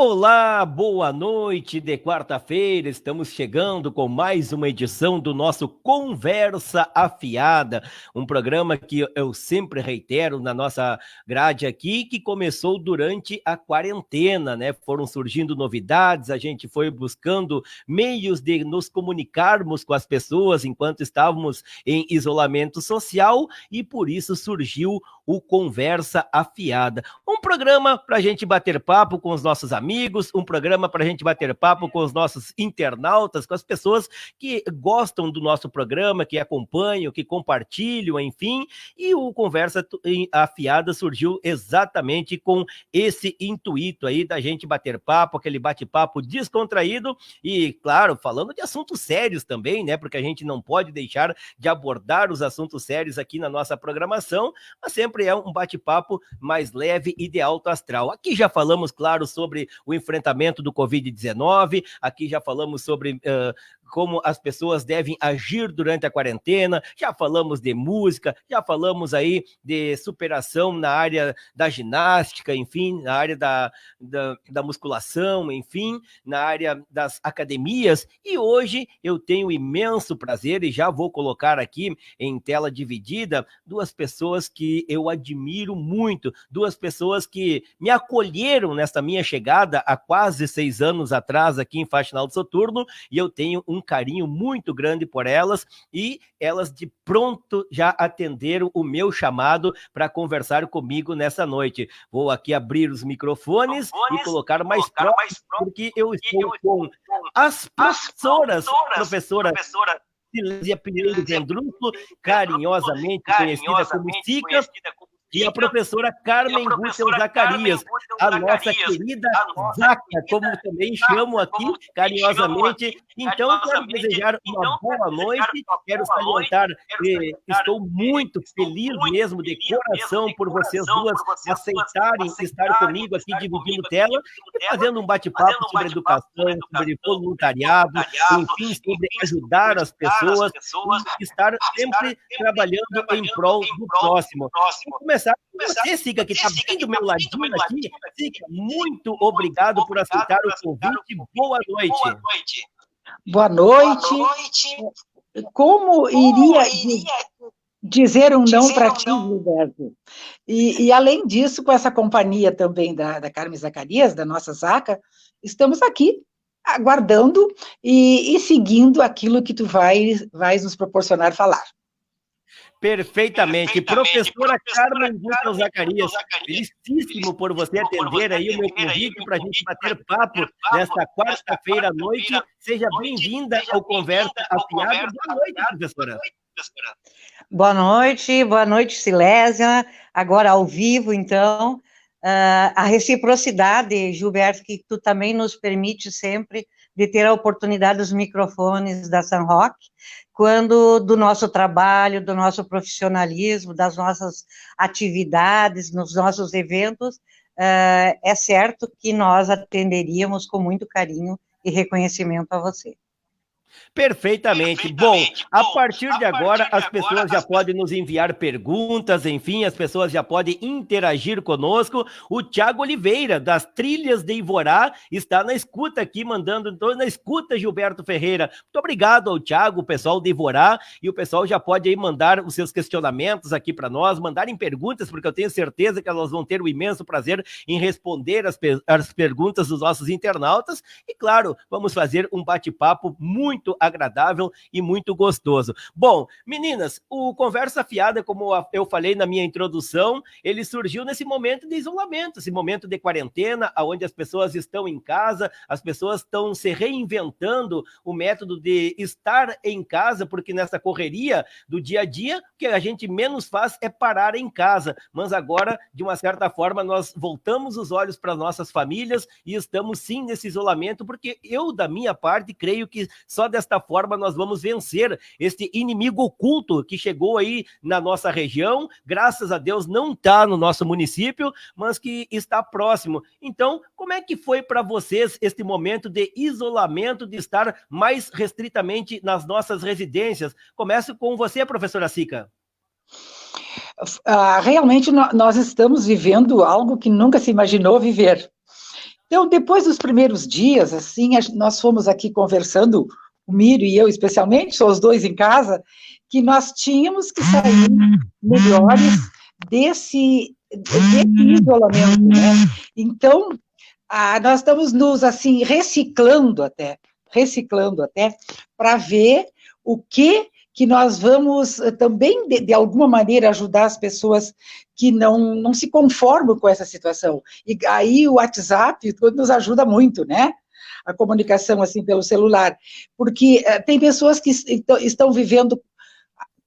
Olá, boa noite de quarta-feira. Estamos chegando com mais uma edição do nosso Conversa Afiada, um programa que eu sempre reitero na nossa grade aqui, que começou durante a quarentena, né? Foram surgindo novidades, a gente foi buscando meios de nos comunicarmos com as pessoas enquanto estávamos em isolamento social e por isso surgiu o Conversa Afiada. Um programa para a gente bater papo com os nossos amigos, um programa para a gente bater papo com os nossos internautas, com as pessoas que gostam do nosso programa, que acompanham, que compartilham, enfim. E o Conversa Afiada surgiu exatamente com esse intuito aí da gente bater papo, aquele bate-papo descontraído e, claro, falando de assuntos sérios também, né? Porque a gente não pode deixar de abordar os assuntos sérios aqui na nossa programação, mas sempre é um bate-papo mais leve e de alto astral. Aqui já falamos, claro, sobre o enfrentamento do Covid-19, aqui já falamos sobre como as pessoas devem agir durante a quarentena, já falamos de música, já falamos aí de superação na área da ginástica, enfim, na área da musculação, enfim, na área das academias, e hoje eu tenho o imenso prazer, e já vou colocar aqui em tela dividida, duas pessoas que eu admiro muito, duas pessoas que me acolheram nessa minha chegada há quase 6 anos atrás aqui em Faxinal do Soturno, e eu tenho um carinho muito grande por elas, e elas de pronto já atenderam o meu chamado para conversar comigo nessa noite. Vou aqui abrir os microfones e colocar mais próximo, porque eu estou com as professora Silésia Pinheiro Vendrucco, carinhosamente conhecida como Sica, e a professora Carmen Gútel Zacarias, a nossa querida Zaca, como também chamo aqui carinhosamente. Então, quero desejar uma boa noite, quero salientar que estou muito feliz mesmo, de coração, por vocês duas aceitarem estar comigo aqui, dividindo tela e fazendo um bate-papo sobre educação, sobre voluntariado, enfim, sobre ajudar as pessoas e estar sempre trabalhando em prol do próximo. Vou começar com você, Sica, que está bem do meu ladinho aqui. Sica, muito obrigado por aceitar o convite. Boa noite. Boa noite. Como iria dizer um não para ti, Gilberto? E além disso, com essa companhia também da Carmen Zacarias, da nossa Zaca, estamos aqui aguardando e seguindo aquilo que tu vais nos proporcionar falar. Perfeitamente. Professora Carmen Gútel Zacarias, felicíssimo por você atender aí o meu convite para a gente bater papo nesta quarta-feira à noite. Seja bem-vinda ao Conversa Afiada. Boa noite, professora. Boa noite, Silésia. Agora ao vivo, então. A reciprocidade, Gilberto, que tu também nos permite sempre de ter a oportunidade dos microfones da San Roque, quando do nosso trabalho, do nosso profissionalismo, das nossas atividades, nos nossos eventos, é certo que nós atenderíamos com muito carinho e reconhecimento a você. Perfeitamente. Bom, a partir de agora, as pessoas já podem nos enviar perguntas, enfim, as pessoas já podem interagir conosco. O Tiago Oliveira, das Trilhas de Ivorá, está na escuta aqui, mandando, então, na escuta, Gilberto Ferreira. Muito obrigado ao Tiago, o pessoal de Ivorá, e o pessoal já pode aí mandar os seus questionamentos aqui para nós, mandarem perguntas, porque eu tenho certeza que elas vão ter o imenso prazer em responder as perguntas dos nossos internautas. E, claro, vamos fazer um bate-papo muito agradável e muito gostoso. Bom, meninas, o Conversa Afiada, como eu falei na minha introdução, ele surgiu nesse momento de isolamento, esse momento de quarentena, onde as pessoas estão em casa, as pessoas estão se reinventando o método de estar em casa, porque nessa correria do dia a dia, o que a gente menos faz é parar em casa, mas agora, de uma certa forma, nós voltamos os olhos para nossas famílias e estamos sim nesse isolamento, porque eu, da minha parte, creio que só desta forma nós vamos vencer este inimigo oculto que chegou aí na nossa região, graças a Deus não está no nosso município, mas que está próximo. Então, como é que foi para vocês este momento de isolamento, de estar mais restritamente nas nossas residências? Começo com você, professora Sica. Realmente nós estamos vivendo algo que nunca se imaginou viver. Então, depois dos primeiros dias, assim, nós fomos aqui conversando, o Mírio e eu especialmente, só os dois em casa, que nós tínhamos que sair melhores desse isolamento, né? Então, nós estamos nos, assim, reciclando até, para ver o que nós vamos também, de alguma maneira, ajudar as pessoas que não se conformam com essa situação. E aí o WhatsApp nos ajuda muito, né? A comunicação, assim, pelo celular. Porque tem pessoas que estão vivendo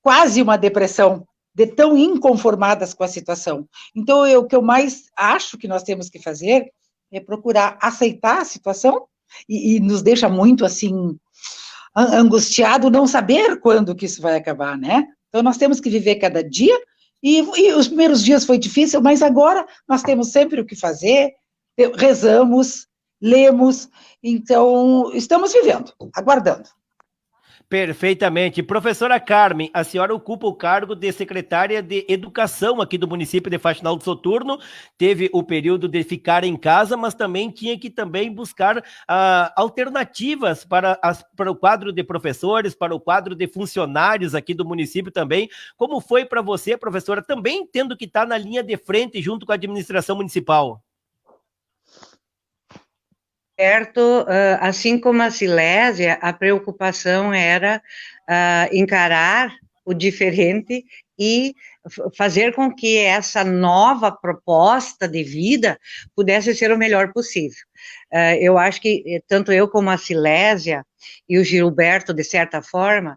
quase uma depressão, de tão inconformadas com a situação. Então, o que eu mais acho que nós temos que fazer é procurar aceitar a situação, e nos deixa muito, assim, angustiado não saber quando que isso vai acabar, né? Então, nós temos que viver cada dia, e os primeiros dias foi difícil, mas agora nós temos sempre o que fazer, rezamos, lemos, então, estamos vivendo, aguardando. Perfeitamente. Professora Carmen, a senhora ocupa o cargo de secretária de Educação aqui do município de Faxinal do Soturno, teve o período de ficar em casa, mas também tinha que buscar alternativas para o quadro de professores, para o quadro de funcionários aqui do município também. Como foi para você, professora, também tendo que estar na linha de frente junto com a administração municipal? Certo, assim como a Silésia, a preocupação era encarar o diferente e fazer com que essa nova proposta de vida pudesse ser o melhor possível. Eu acho que tanto eu como a Silésia e o Gilberto, de certa forma,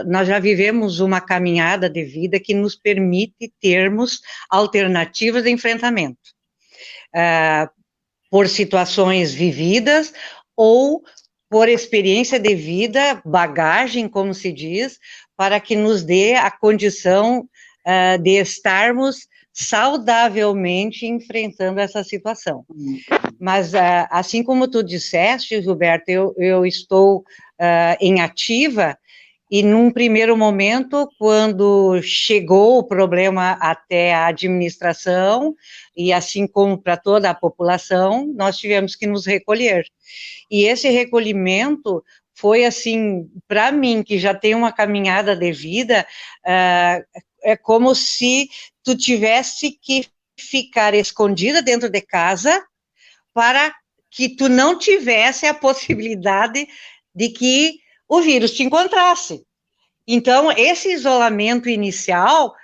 nós já vivemos uma caminhada de vida que nos permite termos alternativas de enfrentamento. Por situações vividas ou por experiência de vida, bagagem, como se diz, para que nos dê a condição de estarmos saudavelmente enfrentando essa situação. Mas, assim como tu disseste, Gilberto, eu estou em ativa, e num primeiro momento, quando chegou o problema até a administração, e assim como para toda a população, nós tivemos que nos recolher. E esse recolhimento foi assim, para mim, que já tenho uma caminhada de vida, é como se tu tivesse que ficar escondida dentro de casa para que tu não tivesse a possibilidade de que o vírus te encontrasse. Então, esse isolamento inicial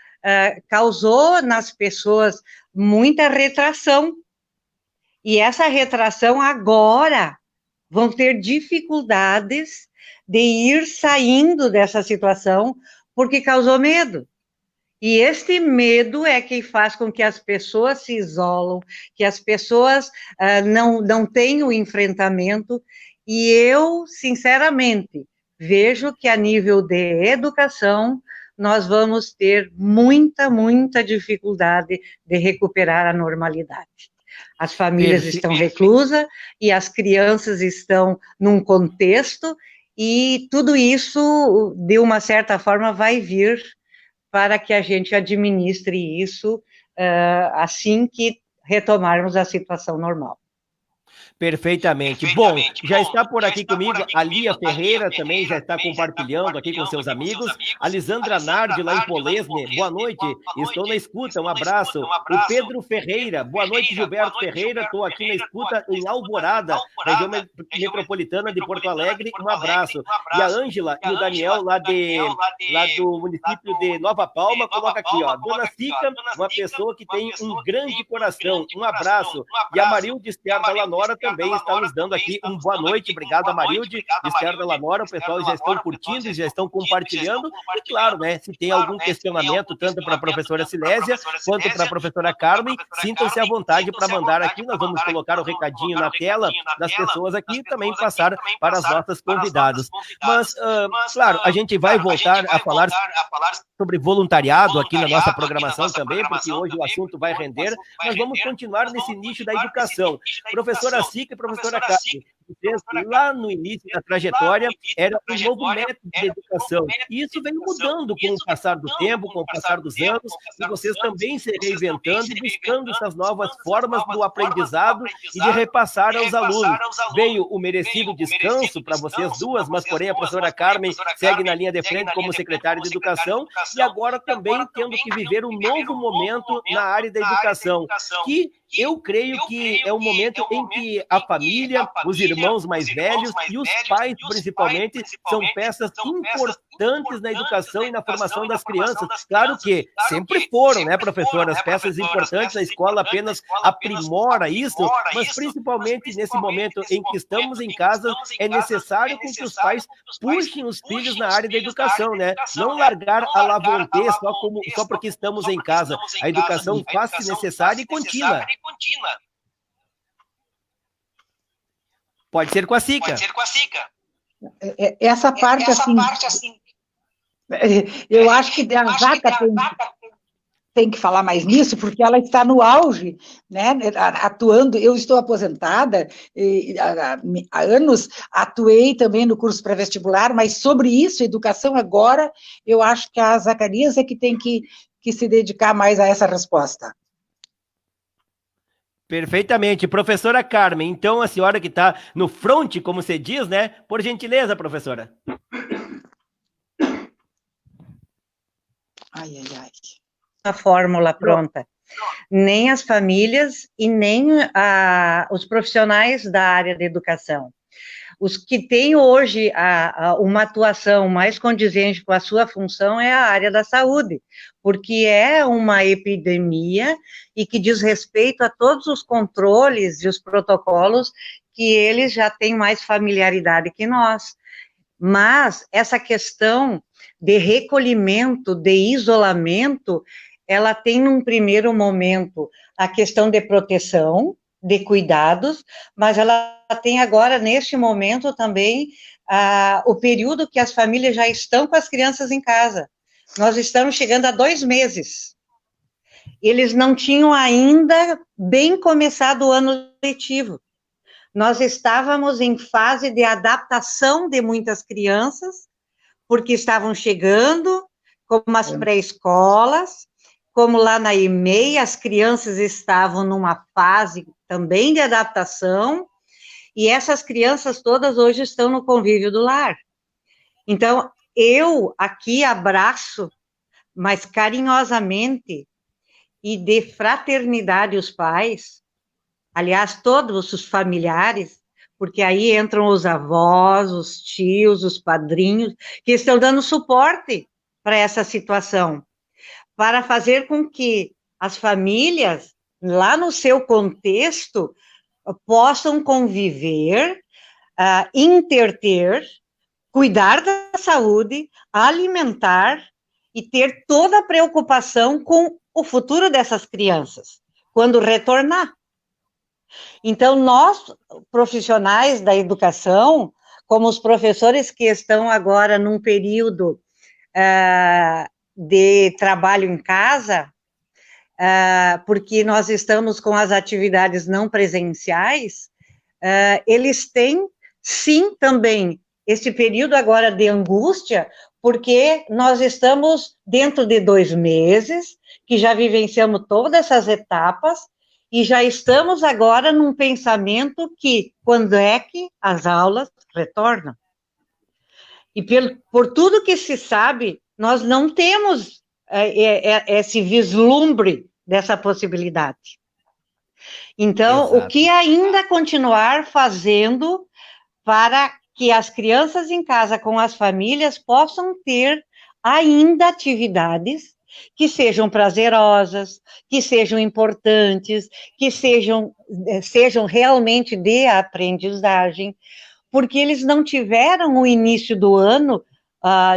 causou nas pessoas muita retração, e essa retração agora vão ter dificuldades de ir saindo dessa situação, porque causou medo. E este medo é que faz com que as pessoas se isolam, que as pessoas não tenham enfrentamento, e eu, sinceramente, vejo que a nível de educação, nós vamos ter muita dificuldade de recuperar a normalidade. As famílias estão reclusas e as crianças estão num contexto, e tudo isso, de uma certa forma, vai vir para que a gente administre isso assim que retomarmos a situação normal. Perfeitamente. Bom, já está por aqui comigo a Lia Ferreira, também já está compartilhando aqui com seus amigos. A Lisandra Nardi, lá em Polesne, boa noite, estou na escuta, um abraço. O Pedro Ferreira, boa noite, Gilberto Ferreira, estou aqui na escuta em Alvorada, região metropolitana de Porto Alegre, um abraço. E a Ângela e o Daniel, lá do município de Nova Palma, coloca aqui, ó, Dona Cica, uma pessoa que tem um grande coração, um abraço. E a Marilde Esther da Lanora também está nos dando aqui um boa noite. Obrigado, Marilde, Esther da Lanora. O pessoal já estão curtindo, já estão compartilhando. E claro, né, se tem algum questionamento, tanto para a professora Silésia quanto para a professora Carmen, sintam-se à vontade para mandar aqui. Nós vamos colocar o recadinho na tela das pessoas aqui e também passar para as nossas convidadas. Mas, claro, a gente vai voltar a falar sobre voluntariado aqui na nossa programação também, porque hoje o assunto vai render, mas vamos continuar nesse nicho da educação. Professora Cica e professora Carmen, vocês, lá no início da trajetória, era um novo método de educação. E isso vem mudando com o passar do tempo, com o passar dos anos, e vocês também se reinventando e buscando essas novas formas do aprendizado e de repassar aos alunos. Veio o merecido descanso para vocês duas, mas porém a professora Carmen segue na linha de frente como secretária de Educação e agora também tendo que viver um novo momento na área da educação, que eu creio que é um momento em que a família, os irmãos mais velhos e os pais, principalmente, são peças importantes na educação e na formação das crianças. Claro que sempre foram, né, professora? As peças importantes, a escola apenas aprimora isso, mas principalmente nesse momento em que estamos em casa, é necessário que os pais puxem os filhos na área da educação, né? Não largar a la vontade só porque estamos em casa. A educação faz-se necessária e contínua. Pode ser com a Sica. Essa parte, assim, eu acho que a Zaca tem que falar mais nisso, porque ela está no auge, né, atuando. Eu estou aposentada, há anos atuei também no curso pré-vestibular, mas sobre isso, educação agora, eu acho que a Zacarias é que tem que se dedicar mais a essa resposta. Perfeitamente. Professora Carmen, então a senhora que está no front, como você diz, né? Por gentileza, professora. A fórmula pronta. Nem as famílias e nem os profissionais da área da educação. Os que têm hoje uma atuação mais condizente com a sua função é a área da saúde, porque é uma epidemia e que diz respeito a todos os controles e os protocolos que eles já têm mais familiaridade que nós. Mas essa questão de recolhimento, de isolamento, ela tem num primeiro momento a questão de proteção, de cuidados, mas ela tem agora, neste momento também, o período que as famílias já estão com as crianças em casa. Nós estamos chegando a 2 meses. Eles não tinham ainda bem começado o ano letivo. Nós estávamos em fase de adaptação de muitas crianças, porque estavam chegando, como as pré-escolas, como lá na EMEI, as crianças estavam numa fase também de adaptação, e essas crianças todas hoje estão no convívio do lar. Então, eu aqui abraço, mas carinhosamente, e de fraternidade os pais, aliás, todos os familiares, porque aí entram os avós, os tios, os padrinhos, que estão dando suporte para essa situação, para fazer com que as famílias, lá no seu contexto, possam conviver, interter, cuidar da saúde, alimentar e ter toda a preocupação com o futuro dessas crianças, quando retornar. Então, nós, profissionais da educação, como os professores que estão agora num período de trabalho em casa, porque nós estamos com as atividades não presenciais, eles têm, sim, também, esse período agora de angústia, porque nós estamos dentro de 2 meses, que já vivenciamos todas essas etapas, e já estamos agora num pensamento que, quando é que as aulas retornam? E por tudo que se sabe, nós não temos esse vislumbre dessa possibilidade. Então, exato, o que ainda continuar fazendo para que as crianças em casa com as famílias possam ter ainda atividades que sejam prazerosas, que sejam importantes, que sejam realmente de aprendizagem, porque eles não tiveram no início do ano,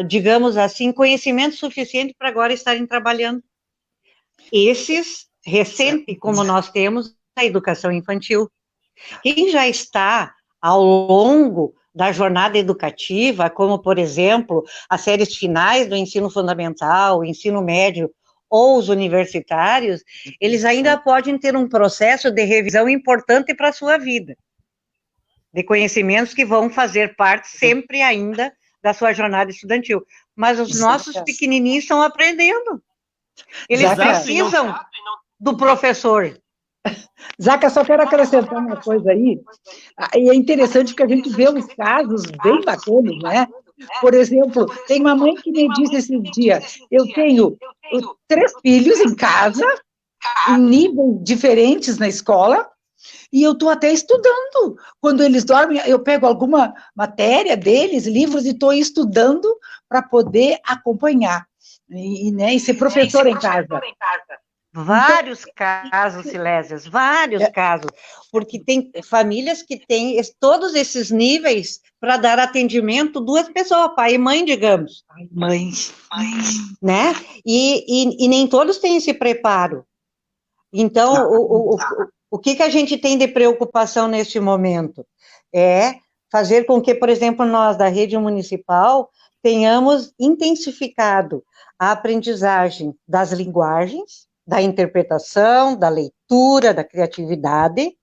digamos assim, conhecimento suficiente para agora estarem trabalhando. Esses, recente, como nós temos, a educação infantil. Quem já está ao longo da jornada educativa, como, por exemplo, as séries finais do ensino fundamental, o ensino médio ou os universitários, eles ainda podem ter um processo de revisão importante para a sua vida. de conhecimentos que vão fazer parte sempre ainda da sua jornada estudantil. Mas os nossos pequenininhos estão aprendendo. Eles precisam do professor. Zaca, só quero acrescentar uma coisa aí, e é interessante que a gente vê uns casos bem bacanas, né? Por exemplo, tem uma mãe que me disse esse dia, eu tenho 3 filhos em casa, em níveis diferentes na escola, e eu estou até estudando. Quando eles dormem, eu pego alguma matéria deles, livros, e estou estudando para poder acompanhar, né, e ser professora em casa. Vários casos, Silésias, vários casos, porque tem famílias que têm todos esses níveis para dar atendimento 2 pessoas, pai e mãe, digamos. Mãe. Né? E nem todos têm esse preparo. Então, o que a gente tem de preocupação neste momento? É fazer com que, por exemplo, nós da rede municipal tenhamos intensificado a aprendizagem das linguagens, da interpretação, da leitura, da criatividade,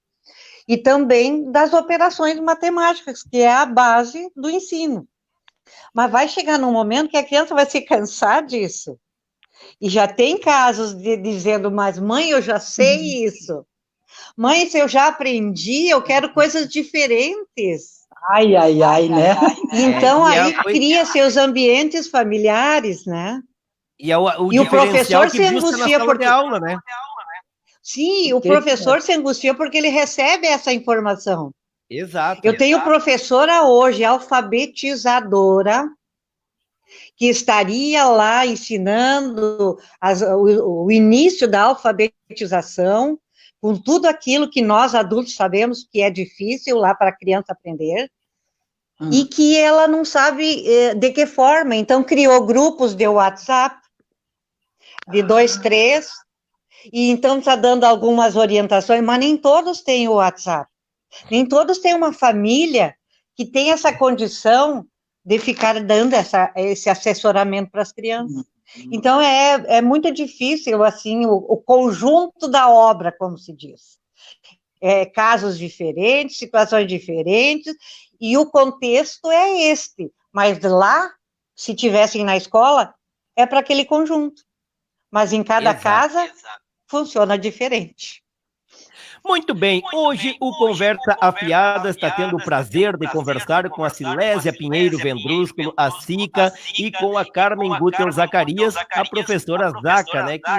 e também das operações matemáticas, que é a base do ensino. Mas vai chegar num momento que a criança vai se cansar disso. E já tem casos dizendo, mas mãe, eu já sei isso. Mãe, se eu já aprendi, eu quero coisas diferentes. Ai, né? Então, aí cria seus ambientes familiares, né? E o professor se angustia porque aula, né? Sim, o professor se angustia porque ele recebe essa informação. Exato. Eu tenho professora hoje, alfabetizadora, que estaria lá ensinando o início da alfabetização, com tudo aquilo que nós adultos sabemos que é difícil lá para a criança aprender, e que ela não sabe de que forma, então criou grupos de WhatsApp, de 2, 3, e então está dando algumas orientações, mas nem todos têm o WhatsApp, nem todos têm uma família que tem essa condição de ficar dando esse assessoramento para as crianças. Então, é muito difícil, assim, o conjunto da obra, como se diz. Casos diferentes, situações diferentes, e o contexto é este, mas lá, se tivessem na escola, é para aquele conjunto. Mas em cada casa, funciona diferente. Muito bem, hoje o Conversa Afiada está tendo o prazer de conversar com a Silésia Pinheiro Vendrúsculo, a Sica, e com a Carmen Gutel Zacarias, a professora Zaca, né, que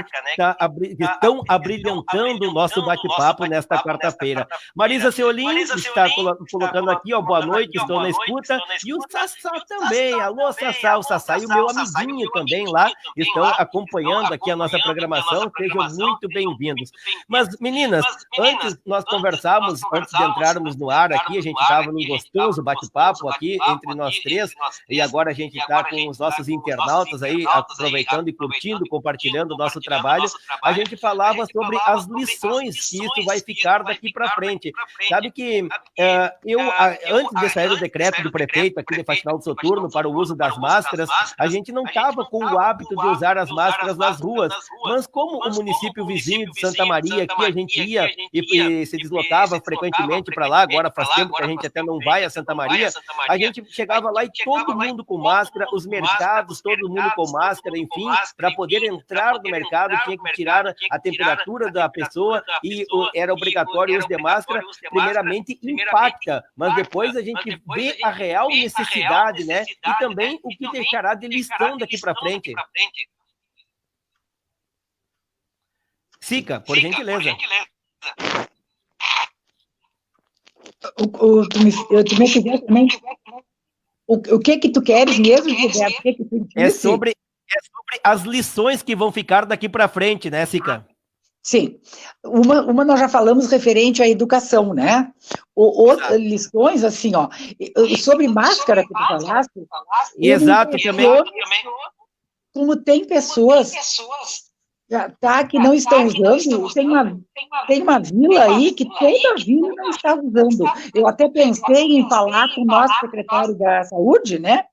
estão abrilhantando o nosso bate-papo nesta quarta-feira. Marisa Seolim está colocando aqui, ó, boa noite, estou na escuta, e o Sassá também, alô Sassá, o Sassá e o meu amiguinho também lá, estão acompanhando aqui a nossa programação, sejam muito bem-vindos. Mas, meninas, antes nós conversávamos, antes de entrarmos no ar aqui, a gente estava num gostoso bate-papo aqui entre nós 3, e agora a gente está com os nossos internautas aí, aproveitando e curtindo, compartilhando o nosso trabalho. A gente falava sobre as lições que isso vai ficar daqui para frente. Sabe que antes de sair o decreto do prefeito aqui de Faxinal do Soturno para o uso das máscaras, a gente não estava com o hábito de usar as máscaras nas ruas, mas como o município vizinho de Santa Maria, aqui a gente ia e se deslocava frequentemente para lá, agora faz tempo que a gente até não vai a Santa Maria, a gente chegava lá e todo mundo com máscara, os mercados, todo mundo com máscara, enfim, para poder entrar no mercado, tinha que tirar a temperatura da pessoa e era obrigatório o uso de máscara, primeiramente impacta, mas depois a gente vê a real necessidade, né, e também o que deixará de lição daqui para frente. Sica, por gentileza. O que tu queres mesmo, Gilberto? O que tu disse? É sobre as lições que vão ficar daqui para frente, né, Sica? Sim. Uma nós já falamos referente à educação, né? Outras lições, assim, ó, sobre máscara que tu falaste. Exato, também. Como tem pessoas que não estão usando, tem uma vila aí que toda a vila não está usando. Eu até pensei em falar com o nosso secretário da Saúde, né?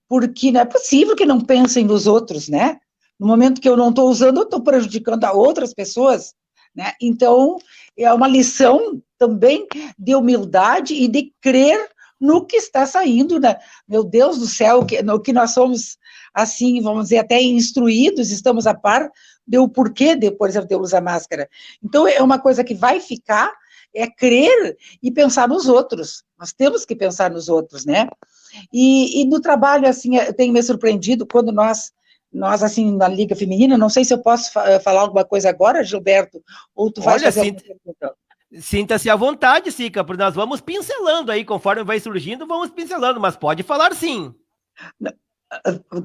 Porque não é possível que não pensem nos outros, né? No momento que eu não estou usando, eu estou prejudicando a outras pessoas, né? Então, é uma lição também de humildade e de crer no que está saindo, né? Meu Deus do céu, no que nós somos, assim, vamos dizer, até instruídos, estamos a par do porquê, por exemplo, de eu usar máscara. Então, é uma coisa que vai ficar, é crer e pensar nos outros. Nós temos que pensar nos outros, né? E no trabalho, assim, eu tenho me surpreendido quando nós, assim, na Liga Feminina, não sei se eu posso falar alguma coisa agora, Gilberto, ou tu vai fazer alguma pergunta? Sinta-se à vontade, Sica, porque nós vamos pincelando aí, conforme vai surgindo, vamos pincelando, mas pode falar sim.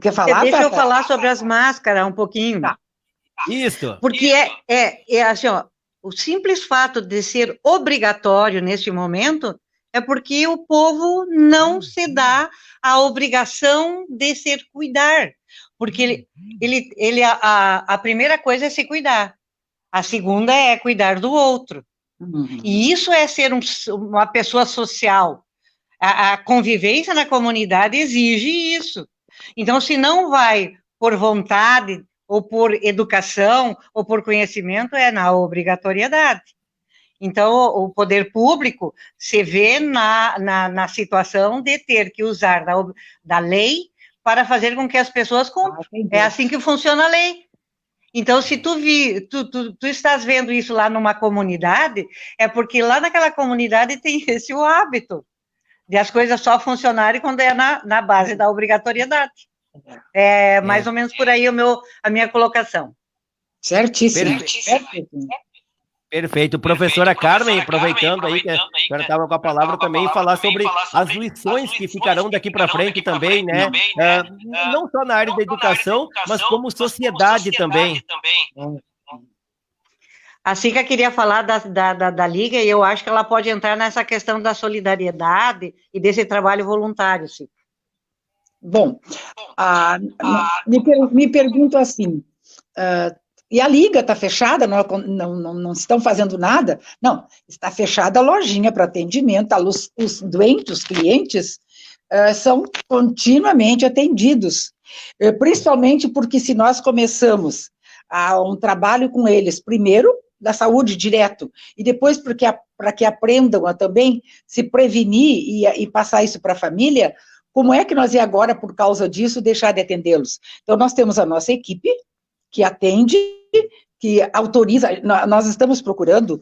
Quer falar, Deixa eu falar sobre as máscaras um pouquinho. Tá. Isso. Porque é assim, ó, o simples fato de ser obrigatório neste momento é porque o povo não se dá a obrigação de se cuidar. Porque a primeira coisa é se cuidar, a segunda é cuidar do outro. E isso é ser uma pessoa social. A convivência na comunidade exige isso. Então, se não vai por vontade, ou por educação, ou por conhecimento, é na obrigatoriedade. Então, o poder público se vê na situação de ter que usar da lei para fazer com que as pessoas cumprem. É assim que funciona a lei. Então, se tu estás vendo isso lá numa comunidade, é porque lá naquela comunidade tem esse o hábito de as coisas só funcionarem quando é na base da obrigatoriedade. É mais ou menos por aí a minha colocação. Certíssimo. Perfeito. Professora Carmen, aproveitando aí que a senhora estava com a palavra também, falar sobre as lições que ficarão daqui para frente também, né? Não só na área da educação, mas como sociedade também. A Sica queria falar da Liga, e eu acho que ela pode entrar nessa questão da solidariedade e desse trabalho voluntário, Sica. Bom, me pergunto assim, e a Liga está fechada, não estão fazendo nada? Não, está fechada a lojinha para atendimento, os doentes, os clientes, são continuamente atendidos, principalmente porque se nós começamos um trabalho com eles, primeiro, da saúde direto, e depois para que aprendam a também se prevenir e passar isso para a família, como é que nós ia agora, por causa disso, deixar de atendê-los? Então, nós temos a nossa equipe, que atende, que autoriza, nós estamos procurando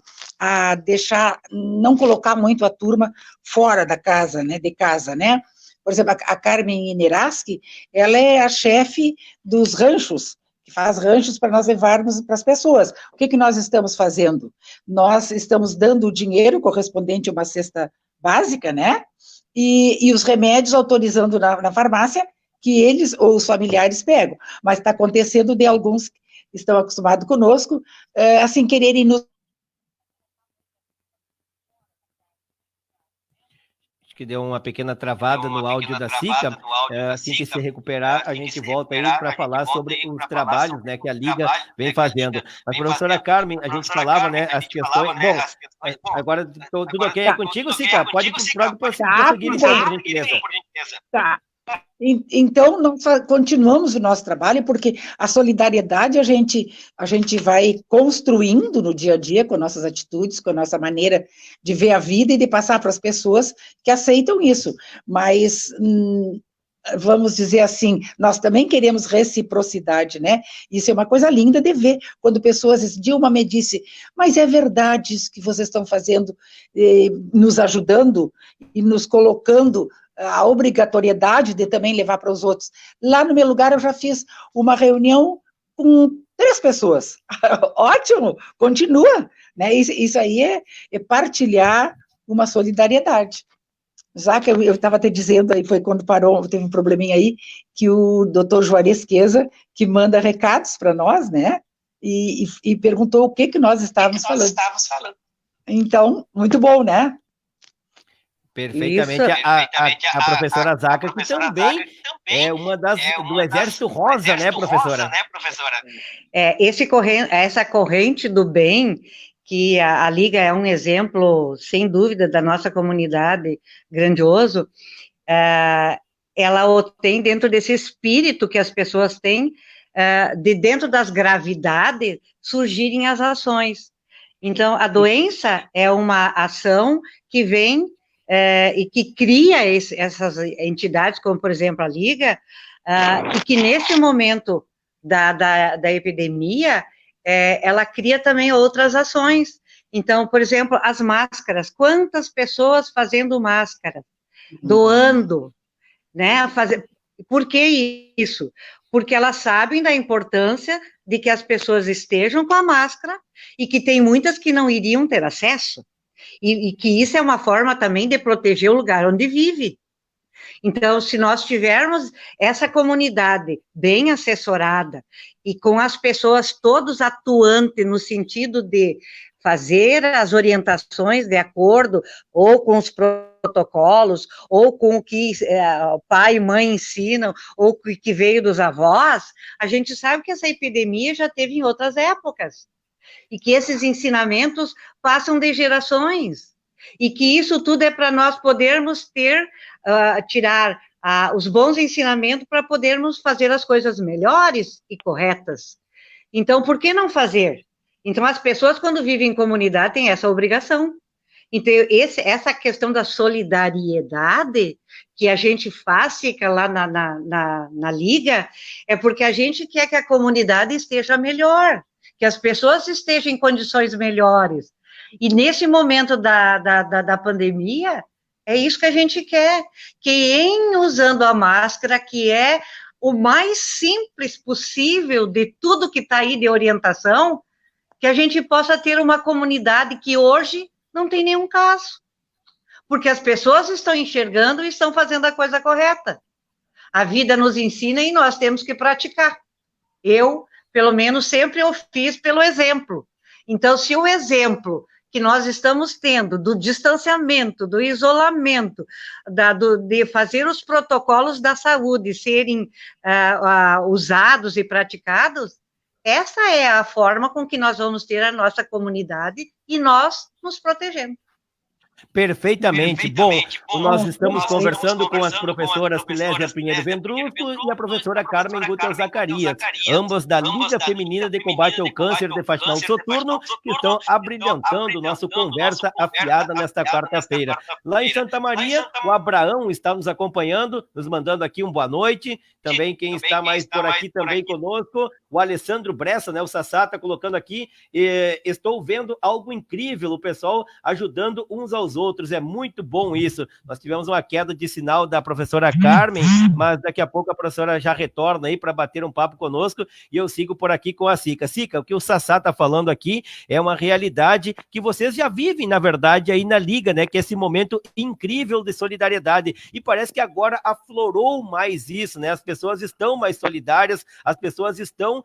não colocar muito a turma fora da casa, né, de casa, né? Por exemplo, a Carmen Ineraski, ela é a chefe dos ranchos, que faz ranchos para nós levarmos para as pessoas. O que nós estamos fazendo? Nós estamos dando o dinheiro correspondente a uma cesta básica, né? E os remédios autorizando na farmácia, que eles ou os familiares pegam, mas está acontecendo de alguns que estão acostumados conosco, assim, quererem nos... Acho que deu uma pequena travada no áudio da Sica, assim que se recuperar, a gente volta aí para falar sobre os trabalhos, né, que a Liga vem fazendo. Mas, professora Carmen, a gente falava, né, as questões... Bom, agora tudo ok é contigo, Sica? Pode prosseguir, então, por gentileza. Tá. Então, nós continuamos o nosso trabalho, porque a solidariedade a gente vai construindo no dia a dia, com nossas atitudes, com a nossa maneira de ver a vida e de passar para as pessoas que aceitam isso. Mas, vamos dizer assim, nós também queremos reciprocidade, né? Isso é uma coisa linda de ver, quando pessoas... Dilma me disse, mas é verdade isso que vocês estão fazendo, nos ajudando e nos colocando a obrigatoriedade de também levar para os outros. Lá no meu lugar eu já fiz uma reunião com 3 pessoas. Ótimo, continua, né? Isso aí é partilhar uma solidariedade. Já que eu estava até dizendo aí, foi quando parou, teve um probleminha aí, que o doutor Juarez Queza, que manda recados para nós, né? E perguntou o que nós estávamos falando. Então, muito bom, né? Perfeitamente. A professora Zaca, que também é uma do Exército Rosa, né, professora? Essa corrente do bem, que a Liga é um exemplo, sem dúvida, da nossa comunidade grandioso, ela tem dentro desse espírito que as pessoas têm, de dentro das gravidades, surgirem as ações. Então, a doença é uma ação que vem e que cria essas entidades, como, por exemplo, a Liga, e que nesse momento da epidemia, ela cria também outras ações. Então, por exemplo, as máscaras, quantas pessoas fazendo máscara, doando, né? Por que isso? Porque elas sabem da importância de que as pessoas estejam com a máscara e que tem muitas que não iriam ter acesso. E que isso é uma forma também de proteger o lugar onde vive. Então, se nós tivermos essa comunidade bem assessorada e com as pessoas todos atuantes no sentido de fazer as orientações de acordo ou com os protocolos, ou com o que pai e mãe ensinam, ou o que veio dos avós, a gente sabe que essa epidemia já teve em outras épocas, e que esses ensinamentos passam de gerações, e que isso tudo é para nós podermos tirar os bons ensinamentos para podermos fazer as coisas melhores e corretas. Então, por que não fazer? Então, as pessoas, quando vivem em comunidade, têm essa obrigação. Então, essa questão da solidariedade que a gente faz, fica lá na Liga, é porque a gente quer que a comunidade esteja melhor, que as pessoas estejam em condições melhores. E nesse momento da pandemia, é isso que a gente quer, que usando a máscara, que é o mais simples possível de tudo que está aí de orientação, que a gente possa ter uma comunidade que hoje não tem nenhum caso, porque as pessoas estão enxergando e estão fazendo a coisa correta. A vida nos ensina e nós temos que praticar. Eu, pelo menos, sempre eu fiz pelo exemplo. Então, se o exemplo que nós estamos tendo do distanciamento, do isolamento, de fazer os protocolos da saúde serem usados e praticados, essa é a forma com que nós vamos ter a nossa comunidade e nós nos protegemos. Perfeitamente. Bom, nós estamos conversando com as professoras Pilésia Pinheiro Vendrusco e a professora Carmen Guter Zacarias, ambas da Liga Feminina de Combate ao Câncer de Faxinal Soturno, que estão abrilhantando nosso Conversa Afiada nesta quarta-feira. Lá em Santa Maria, o Abraão está nos acompanhando, nos mandando aqui um boa noite. Também quem está mais por aqui também conosco, o Alessandro Bressa, né? O Sassá está colocando aqui, estou vendo algo incrível, o pessoal ajudando uns aos outros, é muito bom isso. Nós tivemos uma queda de sinal da professora Carmen, mas daqui a pouco a professora já retorna aí para bater um papo conosco e eu sigo por aqui com a Sica. Sica, o que o Sassá está falando aqui é uma realidade que vocês já vivem, na verdade, aí na Liga, né? Que é esse momento incrível de solidariedade, e parece que agora aflorou mais isso, né? As pessoas estão mais solidárias, as pessoas estão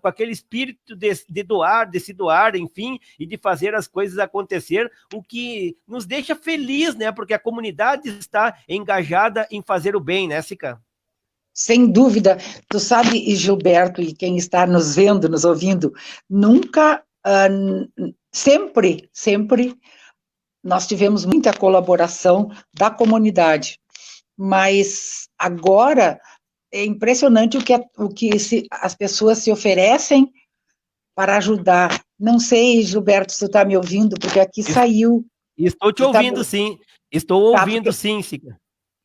com aquele espírito de doar, de se doar, enfim, e de fazer as coisas acontecer, o que nos deixa feliz, né? Porque a comunidade está engajada em fazer o bem, né, Sica? Sem dúvida. Tu sabe, Gilberto, e quem está nos vendo, nos ouvindo, nunca, sempre, nós tivemos muita colaboração da comunidade, mas agora é impressionante o que as pessoas se oferecem para ajudar. Não sei, Gilberto, se tu está me ouvindo, porque aqui saiu. Estou te ouvindo, sim. Estou ouvindo, sim, Sica.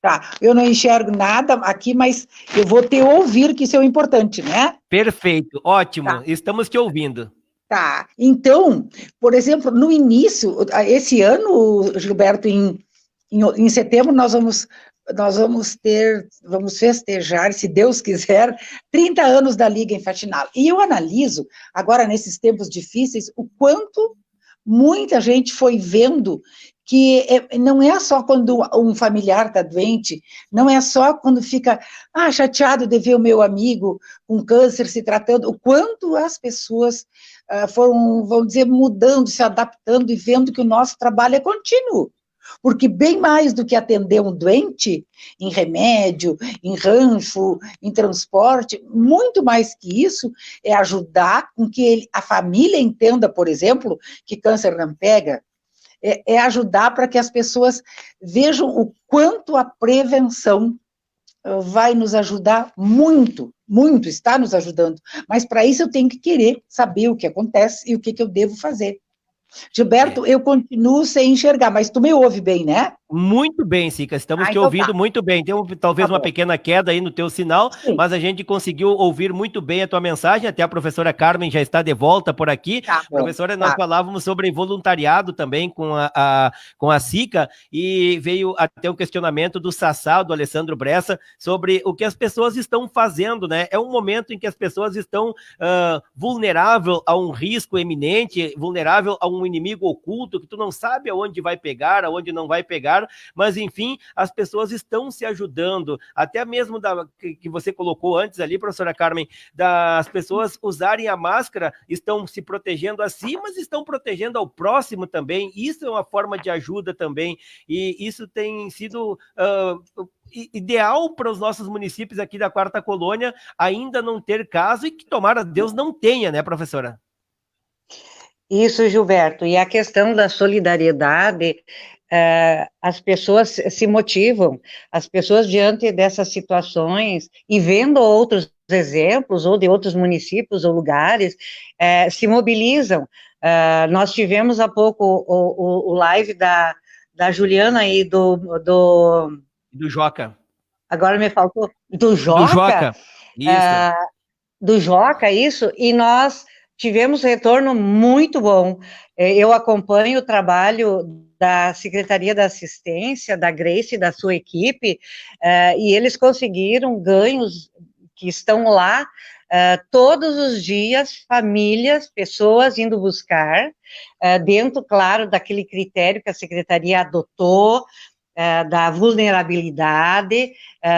Tá, eu não enxergo nada aqui, mas eu vou te ouvir, que isso é importante, né? Perfeito, ótimo, tá. Estamos te ouvindo. Tá, então, por exemplo, no início, esse ano, Gilberto, em setembro, nós vamos festejar, se Deus quiser, 30 anos da Liga em Faxinal. E eu analiso, agora nesses tempos difíceis, o quanto muita gente foi vendo que não é só quando um familiar está doente, não é só quando fica chateado de ver o meu amigo com câncer se tratando, o quanto as pessoas foram, vamos dizer, mudando, se adaptando e vendo que o nosso trabalho é contínuo. Porque bem mais do que atender um doente em remédio, em rancho, em transporte, muito mais que isso é ajudar com que a família entenda, por exemplo, que câncer não pega, é ajudar para que as pessoas vejam o quanto a prevenção vai nos ajudar muito, muito, está nos ajudando, mas para isso eu tenho que querer saber o que acontece e o que eu devo fazer. Gilberto, eu continuo sem enxergar, mas tu me ouve bem, né? Muito bem, Sica, estamos te então ouvindo tá. muito bem. Tem talvez Tá uma bom. pequena queda aí no teu sinal, Sim. mas a gente conseguiu ouvir muito bem a tua mensagem. Até a professora Carmen já está de volta por aqui. Tá bom, Professora, nós tá. falávamos sobre voluntariado também com a Sica, e veio até o questionamento do Sassá, do Alessandro Bressa, sobre o que as pessoas estão fazendo, né? É um momento em que as pessoas estão vulnerável a um risco eminente, vulnerável a um inimigo oculto, que tu não sabe aonde vai pegar, aonde não vai pegar, mas enfim, as pessoas estão se ajudando, até mesmo que você colocou antes ali, professora Carmen, das pessoas usarem a máscara, estão se protegendo a si, mas estão protegendo ao próximo também. Isso é uma forma de ajuda também, e isso tem sido ideal para os nossos municípios aqui da Quarta Colônia ainda não ter caso, e que tomara Deus não tenha, né, professora? Isso, Gilberto, e a questão da solidariedade, as pessoas se motivam, as pessoas diante dessas situações e vendo outros exemplos, ou de outros municípios ou lugares, se mobilizam. Nós tivemos há pouco o live da Juliana e do Joca. Agora me faltou, do Joca? Do Joca, isso. Do Joca, isso, e nós tivemos retorno muito bom. Eu acompanho o trabalho da Secretaria da Assistência, da Grace e da sua equipe, e eles conseguiram ganhos que estão lá todos os dias, famílias, pessoas indo buscar, dentro, claro, daquele critério que a Secretaria adotou, da vulnerabilidade,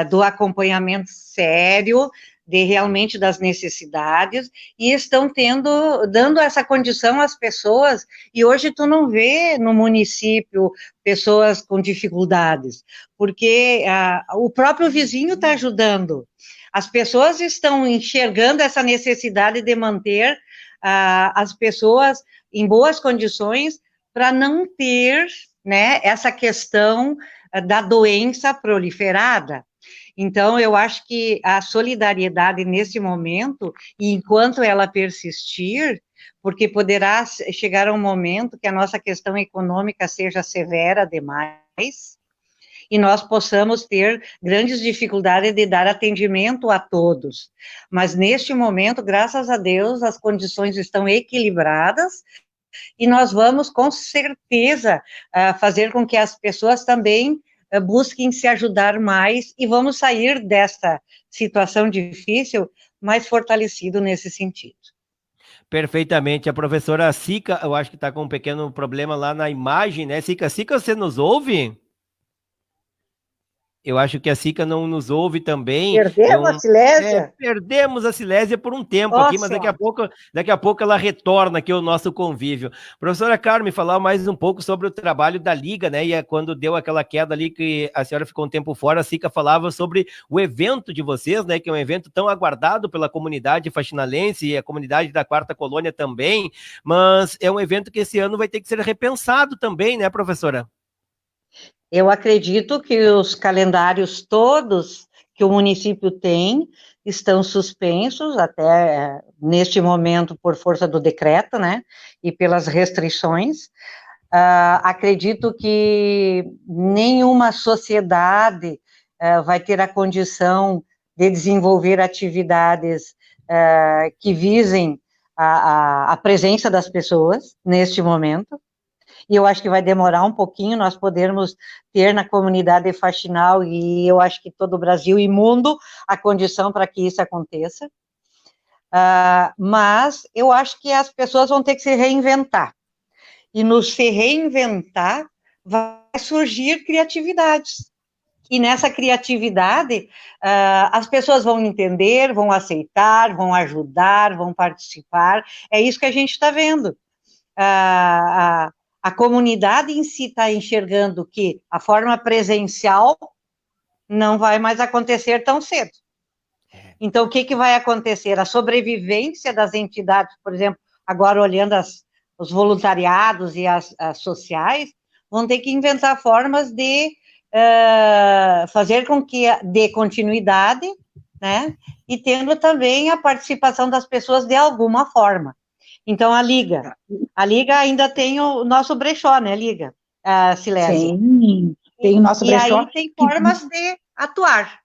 do acompanhamento sério, realmente das necessidades, e estão dando essa condição às pessoas, e hoje tu não vê no município pessoas com dificuldades, porque o próprio vizinho está ajudando, as pessoas estão enxergando essa necessidade de manter as pessoas em boas condições para não ter, né, essa questão da doença proliferada. Então, eu acho que a solidariedade nesse momento, e enquanto ela persistir, porque poderá chegar um momento que a nossa questão econômica seja severa demais, e nós possamos ter grandes dificuldades de dar atendimento a todos. Mas, neste momento, graças a Deus, as condições estão equilibradas, e nós vamos, com certeza, fazer com que as pessoas também busquem se ajudar mais, e vamos sair dessa situação difícil mais fortalecido nesse sentido. Perfeitamente. A professora Sica, eu acho que está com um pequeno problema lá na imagem, né? Sica, você nos ouve? Eu acho que a Sica não nos ouve também. Perdemos a Silésia? Perdemos a Silésia por um tempo aqui, mas daqui a pouco ela retorna aqui ao nosso convívio. Professora Carmen, falar mais um pouco sobre o trabalho da Liga, né? E quando deu aquela queda ali que a senhora ficou um tempo fora, a Sica falava sobre o evento de vocês, né? Que é um evento tão aguardado pela comunidade faxinalense e a comunidade da Quarta Colônia também, mas é um evento que esse ano vai ter que ser repensado também, né, professora? Eu acredito que os calendários todos que o município tem estão suspensos até neste momento por força do decreto, né, e pelas restrições. Acredito que nenhuma sociedade vai ter a condição de desenvolver atividades que visem a presença das pessoas neste momento. E eu acho que vai demorar um pouquinho nós podermos ter na comunidade faxinal, e eu acho que todo o Brasil e mundo, a condição para que isso aconteça. Mas eu acho que as pessoas vão ter que se reinventar. E no se reinventar, vai surgir criatividades. E nessa criatividade, as pessoas vão entender, vão aceitar, vão ajudar, vão participar. É isso que a gente está vendo. A comunidade em si está enxergando que a forma presencial não vai mais acontecer tão cedo. Então, o que vai acontecer? A sobrevivência das entidades, por exemplo, agora olhando os voluntariados e as sociais, vão ter que inventar formas de fazer com que dê continuidade, né? E tendo também a participação das pessoas de alguma forma. Então, a Liga ainda tem o nosso brechó, né, Liga? Silésia. Sim, tem o nosso brechó. E aí tem formas de atuar.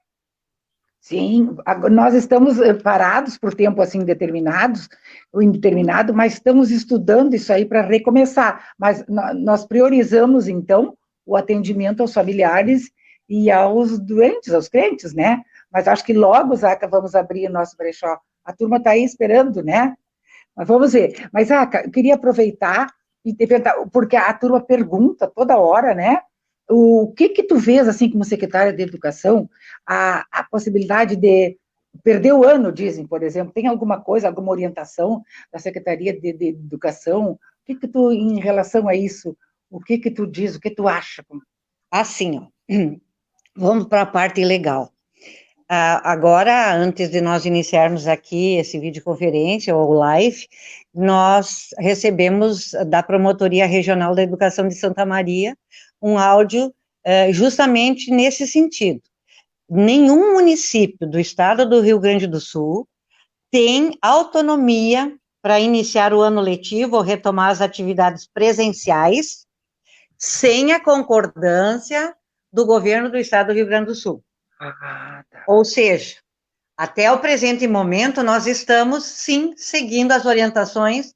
Sim, nós estamos parados por tempo assim determinados, ou indeterminado, mas estamos estudando isso aí para recomeçar. Mas nós priorizamos, então, o atendimento aos familiares e aos doentes, aos crentes, né? Mas acho que logo, Zaca, vamos abrir o nosso brechó. A turma está aí esperando, né? Mas vamos ver. Mas, Zaca, eu queria aproveitar e te perguntar, porque a turma pergunta toda hora, né? O que tu vês, assim, como secretária de Educação, a possibilidade de perder o ano, dizem, por exemplo, tem alguma coisa, alguma orientação da Secretaria de Educação? O que tu, em relação a isso, o que tu diz, o que tu acha? Assim, ó, vamos para a parte legal. Agora, antes de nós iniciarmos aqui esse videoconferência ou live, nós recebemos da Promotoria Regional da Educação de Santa Maria um áudio justamente nesse sentido. Nenhum município do estado do Rio Grande do Sul tem autonomia para iniciar o ano letivo ou retomar as atividades presenciais sem a concordância do governo do estado do Rio Grande do Sul. Tá. Ou seja, até o presente momento, nós estamos, sim, seguindo as orientações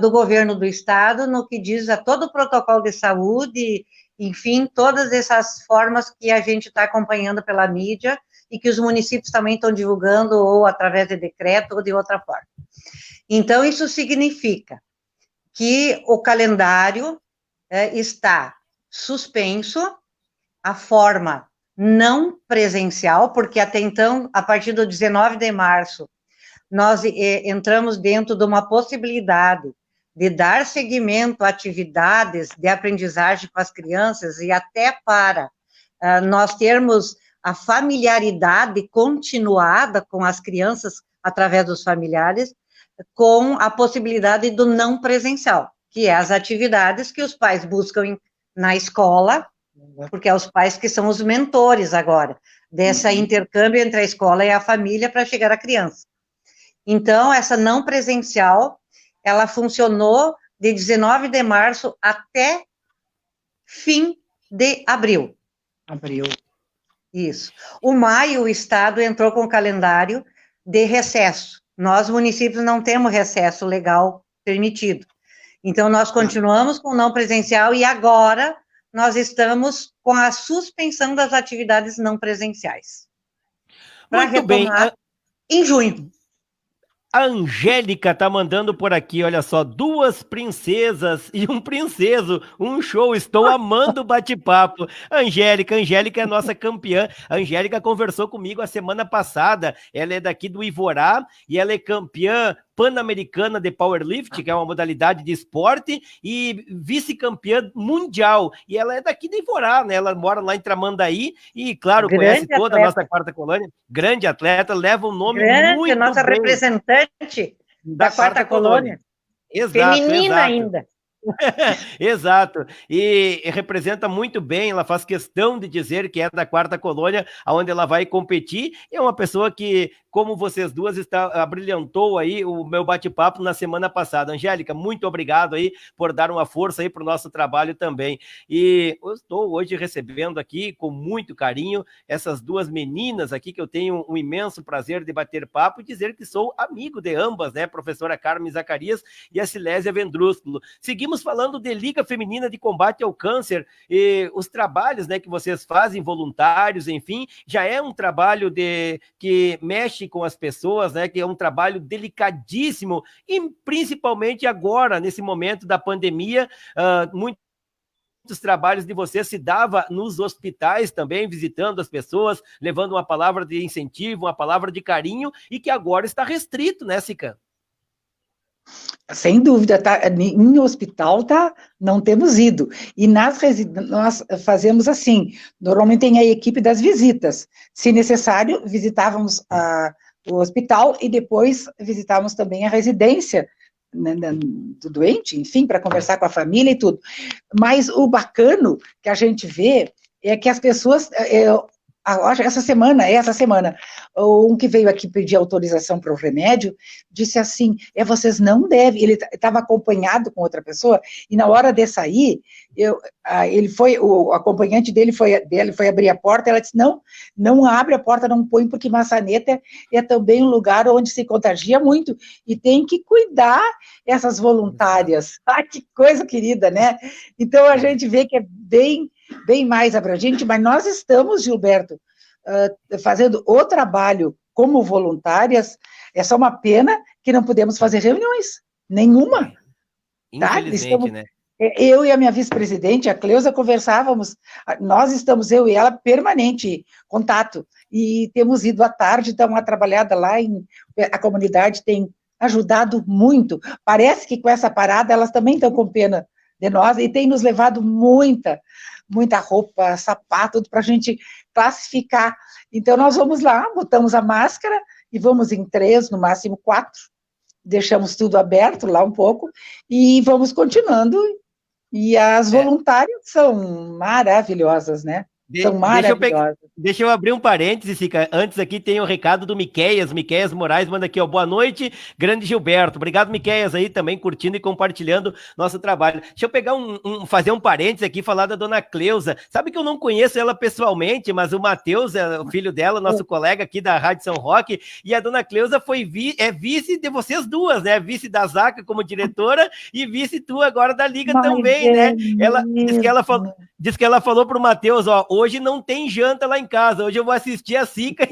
do governo do estado no que diz a todo o protocolo de saúde, enfim, todas essas formas que a gente está acompanhando pela mídia e que os municípios também estão divulgando ou através de decreto ou de outra forma. Então, isso significa que o calendário está suspenso, a forma não presencial, porque até então, a partir do 19 de março, nós entramos dentro de uma possibilidade de dar seguimento a atividades de aprendizagem com as crianças e até para nós termos a familiaridade continuada com as crianças através dos familiares, com a possibilidade do não presencial, que é as atividades que os pais buscam na escola, porque é os pais que são os mentores agora, dessa intercâmbio entre a escola e a família para chegar à criança. Então, essa não presencial, ela funcionou de 19 de março até fim de abril. Abril. Isso. O maio, o Estado entrou com o calendário de recesso. Nós, municípios, não temos recesso legal permitido. Então, nós continuamos com o não presencial e agora nós estamos com a suspensão das atividades não presenciais. Para retomar em junho. A Angélica tá mandando por aqui, olha só, 2 princesas e um princeso, um show, estou amando o bate-papo. Angélica é a nossa campeã. A Angélica conversou comigo a semana passada, ela é daqui do Ivorá e ela é campeã pan-americana de powerlift, que é uma modalidade de esporte, e vice-campeã mundial. E ela é daqui de Ivorá, né? Ela mora lá em Tramandaí e, claro, conhece toda a nossa quarta colônia. Grande atleta, leva um nome muito nossa bem. Representante da quarta colônia. Exato, feminina exato. ainda. Exato, e representa muito bem, ela faz questão de dizer que é da quarta colônia, onde ela vai competir, é uma pessoa que, como vocês duas, abrilhantou aí o meu bate-papo na semana passada. Angélica, muito obrigado aí por dar uma força aí para o nosso trabalho também, e eu estou hoje recebendo aqui com muito carinho essas 2 meninas aqui que eu tenho um imenso prazer de bater papo e dizer que sou amigo de ambas, né, professora Carmen Zacarias e a Silésia Vendrúsculo. Seguimos falando de Liga Feminina de Combate ao Câncer e os trabalhos, né, que vocês fazem, voluntários, enfim, já é um trabalho que mexe com as pessoas, né, que é um trabalho delicadíssimo e principalmente agora, nesse momento da pandemia, muitos trabalhos de vocês se dava nos hospitais também, visitando as pessoas, levando uma palavra de incentivo, uma palavra de carinho e que agora está restrito, né, Sica? Sem dúvida, tá, em hospital não temos ido. E nós fazemos assim, normalmente tem a equipe das visitas. Se necessário, visitávamos o hospital e depois visitávamos também a residência, né, do doente, enfim, para conversar com a família e tudo. Mas o bacano que a gente vê é que as pessoas... acho essa semana, um que veio aqui pedir autorização para o remédio, disse assim, vocês não devem, ele estava acompanhado com outra pessoa, e na hora de sair, o acompanhante dele foi abrir a porta, ela disse, não abre a porta, não põe, porque Maçaneta é também um lugar onde se contagia muito, e tem que cuidar essas voluntárias. Que coisa querida, né? Então, a gente vê que é bem mais abrangente, mas nós estamos, Gilberto, fazendo o trabalho como voluntárias, é só uma pena que não podemos fazer reuniões, nenhuma. Infelizmente, né? Eu e a minha vice-presidente, a Cleusa, conversávamos, nós estamos, eu e ela, permanente contato, e temos ido à tarde, dar uma trabalhada lá, a comunidade tem ajudado muito, parece que com essa parada elas também estão com pena de nós, e tem nos levado muita roupa, sapato, para a gente classificar. Então, nós vamos lá, botamos a máscara, e vamos em 3, no máximo 4, deixamos tudo aberto lá um pouco, e vamos continuando, e as voluntárias são maravilhosas, né? São maravilhosas. Deixa eu abrir um parênteses, Sica. Antes aqui tem o recado do Miqueias Moraes, manda aqui, boa noite, grande Gilberto. Obrigado, Miqueias, aí também curtindo e compartilhando nosso trabalho. Deixa eu pegar fazer um parênteses aqui, falar da dona Cleusa. Sabe que eu não conheço ela pessoalmente, mas o Matheus, o filho dela, nosso colega aqui da Rádio São Roque, e a dona Cleusa foi vice de vocês duas, né? Vice da Zaca como diretora e vice tua agora da Liga também, né? Ela diz que ela falou pro Matheus, hoje não tem janta lá em casa, hoje eu vou assistir a Sica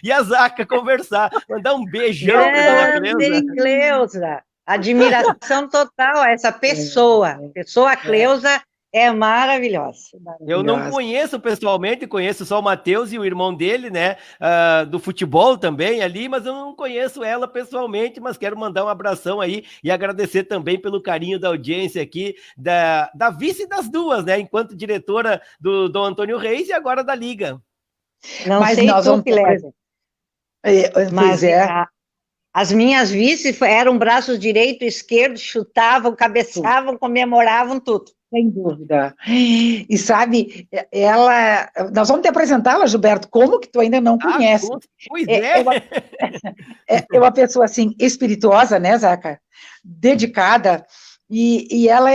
e a Zaca conversar. Mandar um beijão pra dona Cleusa. Admiração total a essa pessoa. Pessoa Cleusa é maravilhosa. Eu não conheço pessoalmente, conheço só o Matheus e o irmão dele, né, do futebol também ali, mas eu não conheço ela pessoalmente, mas quero mandar um abração aí e agradecer também pelo carinho da audiência aqui, da vice das duas, né, enquanto diretora do Dom Antônio Reis e agora da Liga. Não mas sei nós tu, Pilésia. Mas as minhas vices eram braços direito e esquerdo, chutavam, cabeçavam, comemoravam tudo. Sem dúvida. E sabe, nós vamos te apresentá-la, Gilberto, como que tu ainda não conhece. Pois é. É uma pessoa, assim, espirituosa, né, Zaca? Dedicada, e ela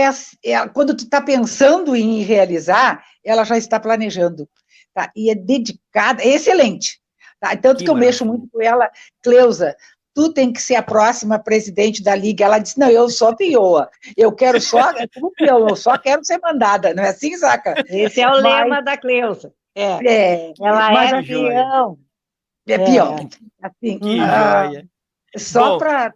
quando tu está pensando em realizar, ela já está planejando, tá? E é dedicada, é excelente, tá? Tanto que eu mexo muito com ela, Cleusa, tu tem que ser a próxima presidente da Liga. Ela disse, não, eu sou pioa, eu quero eu só quero ser mandada, não é assim, Zaca? Esse é o lema da Cleusa. Ela é peão. É peão. Assim, que joia. Só para...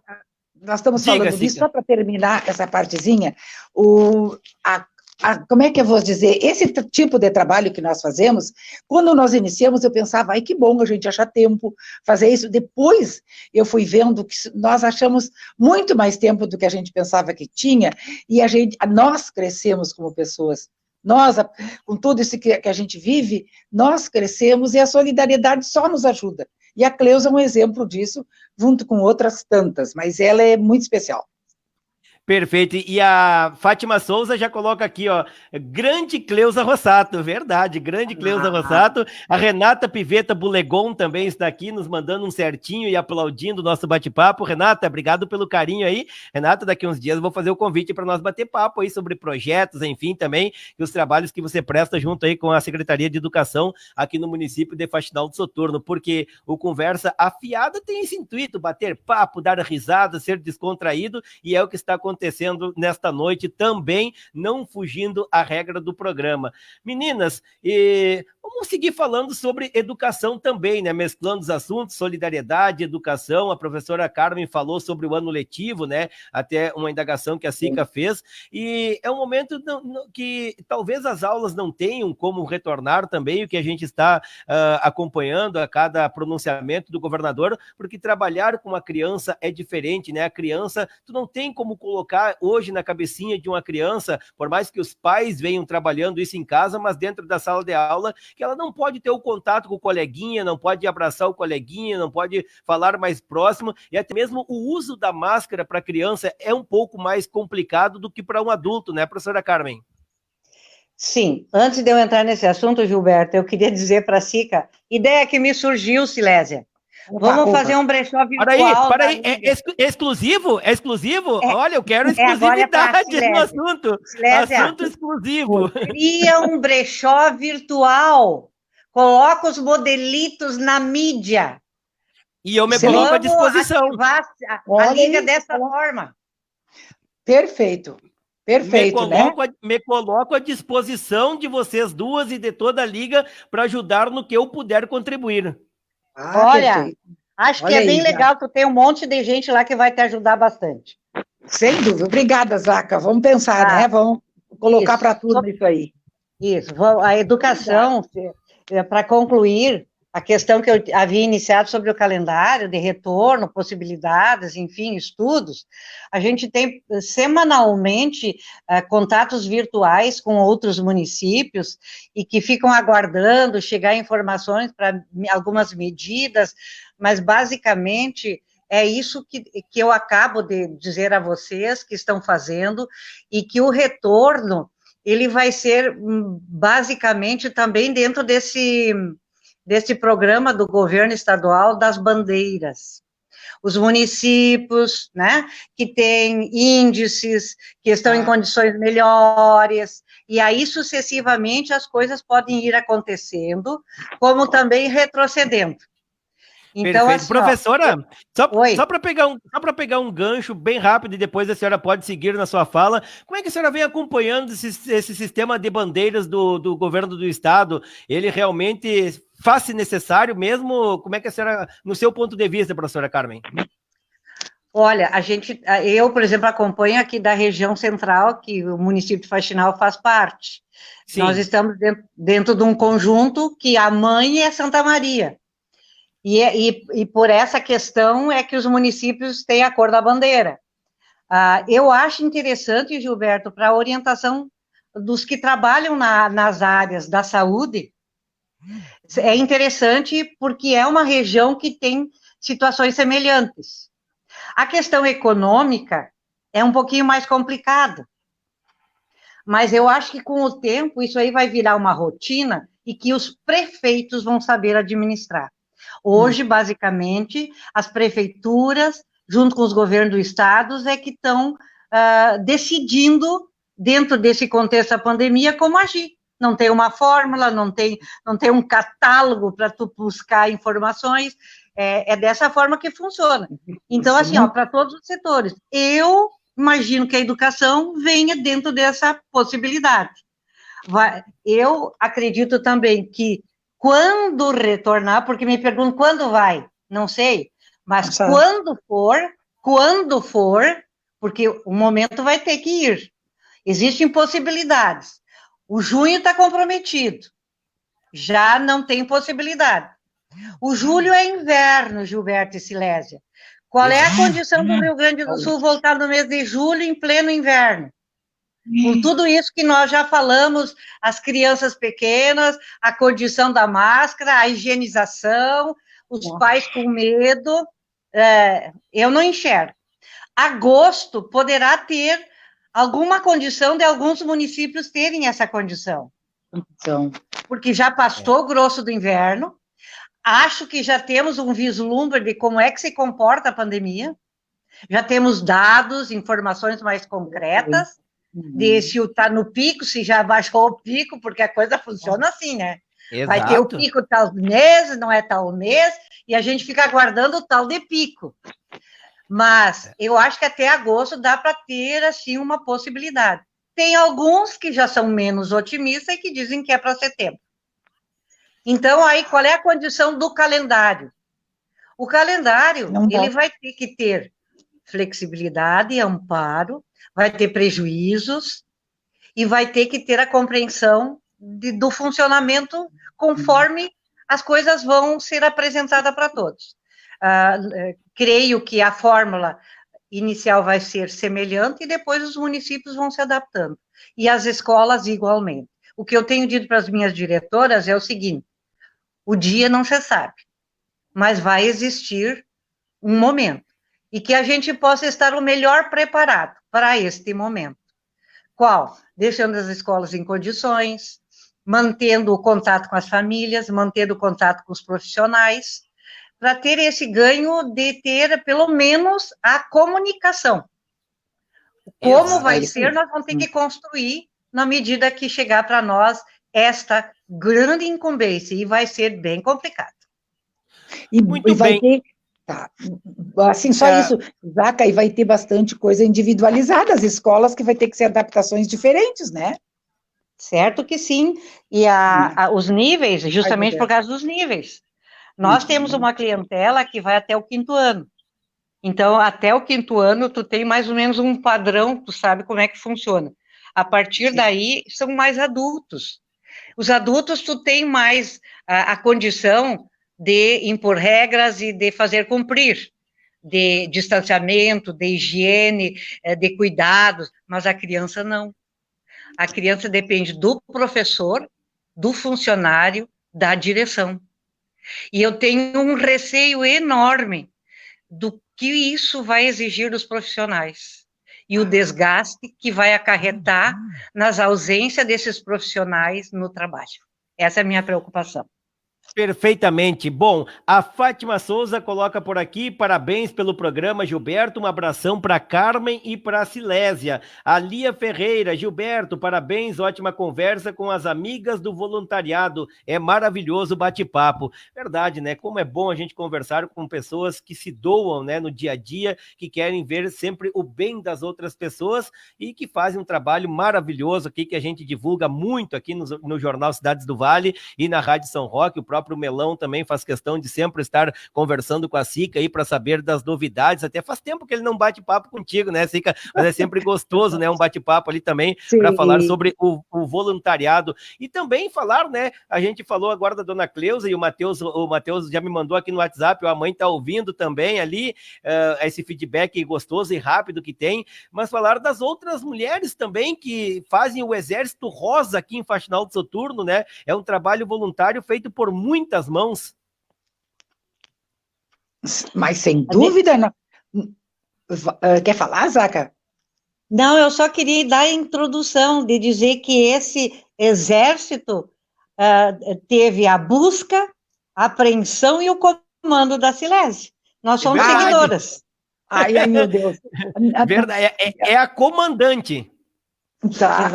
Nós estamos falando disso, só para terminar essa partezinha, como é que eu vou dizer, esse tipo de trabalho que nós fazemos, quando nós iniciamos, eu pensava, ai, que bom a gente achar tempo, fazer isso. Depois, eu fui vendo que nós achamos muito mais tempo do que a gente pensava que tinha, e nós crescemos como pessoas. Nós, com tudo isso que a gente vive, nós crescemos e a solidariedade só nos ajuda. E a Cleusa é um exemplo disso, junto com outras tantas, mas ela é muito especial. Perfeito, e a Fátima Souza já coloca aqui, grande Cleusa Rossato, verdade, grande Cleusa Rossato, a Renata Piveta Bulegon também está aqui, nos mandando um certinho e aplaudindo o nosso bate-papo. Renata, obrigado pelo carinho aí. Renata, daqui uns dias eu vou fazer o convite para nós bater papo aí sobre projetos, enfim, também, e os trabalhos que você presta junto aí com a Secretaria de Educação aqui no município de Faxinal do Soturno, porque o Conversa Afiada tem esse intuito, bater papo, dar risada, ser descontraído, e é o que está acontecendo nesta noite também, não fugindo à regra do programa. Meninas, vamos seguir falando sobre educação também, né? Mesclando os assuntos, solidariedade, educação. A professora Carmen falou sobre o ano letivo, né? Até uma indagação que a Sica fez, e é um momento que talvez as aulas não tenham como retornar também, o que a gente está acompanhando a cada pronunciamento do governador, porque trabalhar com uma criança é diferente, né? A criança, tu não tem como colocar hoje na cabecinha de uma criança, por mais que os pais venham trabalhando isso em casa, mas dentro da sala de aula, que ela não pode ter o contato com o coleguinha, não pode abraçar o coleguinha, não pode falar mais próximo, e até mesmo o uso da máscara para a criança é um pouco mais complicado do que para um adulto, né, professora Carmen? Sim, antes de eu entrar nesse assunto, Gilberto, eu queria dizer para a Sica, ideia que me surgiu, Silésia. Vamos fazer um brechó virtual. Para aí, é exclusivo? É exclusivo? Olha, eu quero Agora é para exclusividade no assunto. Silésia, Assunto exclusivo. cria um brechó virtual. Coloca os modelitos na mídia. E eu me coloco à disposição. Ativar a liga dessa forma. Perfeito. Perfeito, me coloco à disposição de vocês duas e de toda a liga para ajudar no que eu puder contribuir. Olha, perfeito. Acho que é bem legal, tu tem um monte de gente lá que vai te ajudar bastante. Sem dúvida. Obrigada, Zaca. Vamos pensar, né? Vamos colocar para tudo isso aí. Isso. A educação, para concluir, a questão que eu havia iniciado sobre o calendário de retorno, possibilidades, enfim, estudos, a gente tem semanalmente contatos virtuais com outros municípios e que ficam aguardando chegar informações para algumas medidas, mas basicamente é isso que eu acabo de dizer a vocês que estão fazendo e que o retorno, ele vai ser basicamente também dentro desse programa do governo estadual das bandeiras. Os municípios, né, que têm índices, que estão em condições melhores, e aí sucessivamente as coisas podem ir acontecendo, como também retrocedendo. Então, perfeito. Assim, professora, só para pegar um gancho bem rápido e depois a senhora pode seguir na sua fala, como é que a senhora vem acompanhando esse sistema de bandeiras do governo do estado? Ele realmente faz-se necessário mesmo? Como é que a senhora, no seu ponto de vista, professora Carmen? Olha, eu, por exemplo, acompanho aqui da região central, que o município de Faxinal faz parte. Sim. Nós estamos dentro de um conjunto que a mãe é Santa Maria. E por essa questão é que os municípios têm a cor da bandeira. Eu acho interessante, Gilberto, para a orientação dos que trabalham nas áreas da saúde, é interessante porque é uma região que tem situações semelhantes. A questão econômica é um pouquinho mais complicada, mas eu acho que com o tempo isso aí vai virar uma rotina e que os prefeitos vão saber administrar. Hoje, basicamente, as prefeituras, junto com os governos do estado, é que estão decidindo, dentro desse contexto da pandemia, como agir. Não tem uma fórmula, não tem um catálogo para tu buscar informações, é dessa forma que funciona. Então, assim, para todos os setores, eu imagino que a educação venha dentro dessa possibilidade. Eu acredito também que quando retornar, porque me perguntam quando vai, não sei, mas quando for, porque o momento vai ter que ir. Existem possibilidades. O junho está comprometido, já não tem possibilidade. O julho é inverno, Gilberto e Silésia. Qual é a condição do Rio Grande do Sul voltar no mês de julho em pleno inverno? Com tudo isso que nós já falamos, as crianças pequenas, a condição da máscara, a higienização, os pais com medo, eu não enxergo. Agosto poderá ter alguma condição de alguns municípios terem essa condição. Então, porque já passou o grosso do inverno, acho que já temos um vislumbre de como é que se comporta a pandemia, já temos dados, informações mais concretas, de se está no pico, se já baixou o pico, porque a coisa funciona assim, né? Exato. Vai ter o pico tal mês, não é tal mês, e a gente fica aguardando o tal de pico. Mas eu acho que até agosto dá para ter, assim, uma possibilidade. Tem alguns que já são menos otimistas e que dizem que é para setembro. Então, aí, qual é a condição do calendário? O calendário, ele vai ter que ter flexibilidade, amparo, vai ter prejuízos e vai ter que ter a compreensão do funcionamento conforme as coisas vão ser apresentadas para todos. Creio que a fórmula inicial vai ser semelhante e depois os municípios vão se adaptando. E as escolas igualmente. O que eu tenho dito para as minhas diretoras é o seguinte: o dia não se sabe, mas vai existir um momento. E que a gente possa estar o melhor preparado para este momento. Qual? Deixando as escolas em condições, mantendo o contato com as famílias, mantendo o contato com os profissionais, para ter esse ganho de ter, pelo menos, a comunicação. Como vai ser, nós vamos ter que construir na medida que chegar para nós esta grande incumbência, e vai ser bem complicado. E vai ter... Tá. Assim, só isso, Zaca, e vai ter bastante coisa individualizada, as escolas que vai ter que ser adaptações diferentes, né? Certo que sim, e os níveis, justamente por causa dos níveis. Nós temos uma clientela que vai até o 5º ano. Então, até o 5º ano, tu tem mais ou menos um padrão, tu sabe como é que funciona. A partir daí, são mais adultos. Os adultos, tu tem mais a condição de impor regras e de fazer cumprir, de distanciamento, de higiene, de cuidados, mas a criança não. A criança depende do professor, do funcionário, da direção. E eu tenho um receio enorme do que isso vai exigir dos profissionais e o desgaste que vai acarretar nas ausências desses profissionais no trabalho. Essa é a minha preocupação. Perfeitamente. Bom, a Fátima Souza coloca por aqui, parabéns pelo programa, Gilberto, um abração para Carmen e para Silésia. A Lia Ferreira, Gilberto, parabéns, ótima conversa com as amigas do voluntariado, é maravilhoso o bate-papo. Verdade, né? Como é bom a gente conversar com pessoas que se doam, né, no dia a dia, que querem ver sempre o bem das outras pessoas e que fazem um trabalho maravilhoso aqui, que a gente divulga muito aqui no Jornal Cidades do Vale e na Rádio São Roque. O próprio Melão também faz questão de sempre estar conversando com a Sica aí para saber das novidades. Até faz tempo que ele não bate papo contigo, né, Sica? Mas é sempre gostoso, né? Um bate-papo ali também para falar sobre o voluntariado e também falar, né? A gente falou agora da dona Cleusa e o Matheus já me mandou aqui no WhatsApp, a mãe tá ouvindo também ali, esse feedback gostoso e rápido que tem, mas falar das outras mulheres também que fazem o Exército Rosa aqui em Faxinal do Soturno, né? É um trabalho voluntário feito por muitas mãos. Mas sem dúvida, não. Quer falar, Zaca? Não, eu só queria dar a introdução de dizer que esse exército teve a busca, a apreensão e o comando da Silésia. Nós somos seguidoras. Ai, meu Deus. Verdade, é a comandante. Tá,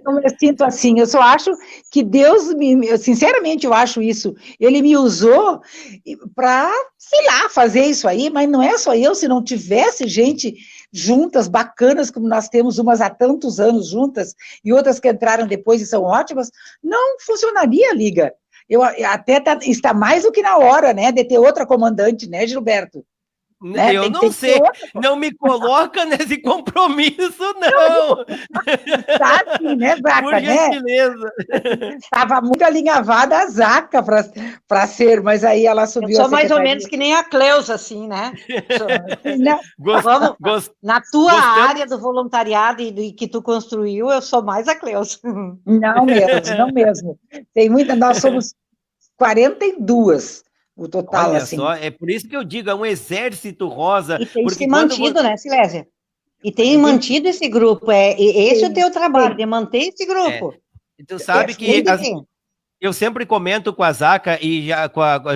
não me sinto assim, eu só acho que Deus, sinceramente eu acho isso, Ele me usou para, sei lá, fazer isso aí, mas não é só eu, se não tivesse gente juntas, bacanas, como nós temos umas há tantos anos juntas, e outras que entraram depois e são ótimas, não funcionaria a Liga. Até está mais do que na hora, né, de ter outra comandante, né, Gilberto? Né? Eu não sei, não me coloca nesse compromisso, não. Tá assim, né, Zaca, por gentileza. Né? Estava muito alinhavada a Zaca para ser, mas aí ela subiu. Eu sou mais ou menos que nem a Cleusa, assim, né? Na tua área do voluntariado e que tu construiu, eu sou mais a Cleusa. Não mesmo. Tem muita, nós somos 42. O total, olha assim. Só, é por isso que eu digo, é um exército rosa. E tem se mantido, né, Silésia? E tem mantido esse grupo, esse é o teu trabalho, de manter esse grupo. Tu sabe que... Eu sempre comento com a Zaca e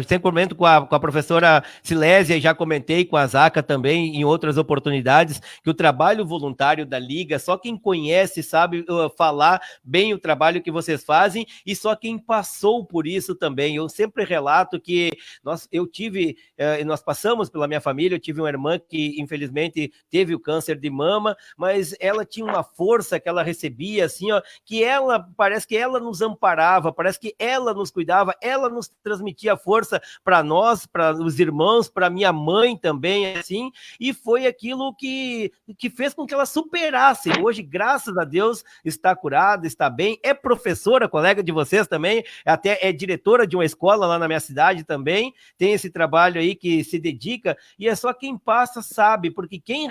sempre comento com a professora Silésia e já comentei com a Zaca também em outras oportunidades que o trabalho voluntário da Liga, só quem conhece sabe falar bem o trabalho que vocês fazem e só quem passou por isso também. Eu sempre relato que nós passamos pela minha família, eu tive uma irmã que infelizmente teve o câncer de mama, mas ela tinha uma força que ela recebia assim, ó, que parece que ela nos amparava, parece que ela nos cuidava, ela nos transmitia força para nós, para os irmãos, para minha mãe também, assim, e foi aquilo que fez com que ela superasse. Hoje, graças a Deus, está curada, está bem, é professora, colega de vocês também, até é diretora de uma escola lá na minha cidade também, tem esse trabalho aí que se dedica, e é só quem passa sabe, porque quem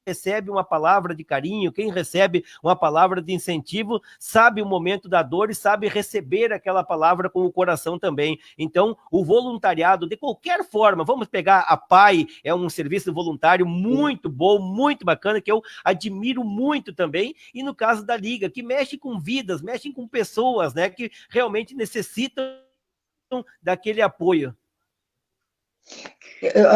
recebe uma palavra de carinho, quem recebe uma palavra de incentivo, sabe o momento da dor e sabe receber aquela palavra com o coração também. Então, o voluntariado, de qualquer forma, vamos pegar a PAI, é um serviço voluntário muito bom, muito bacana, que eu admiro muito também, e no caso da Liga, que mexe com vidas, mexe com pessoas, né, que realmente necessitam daquele apoio.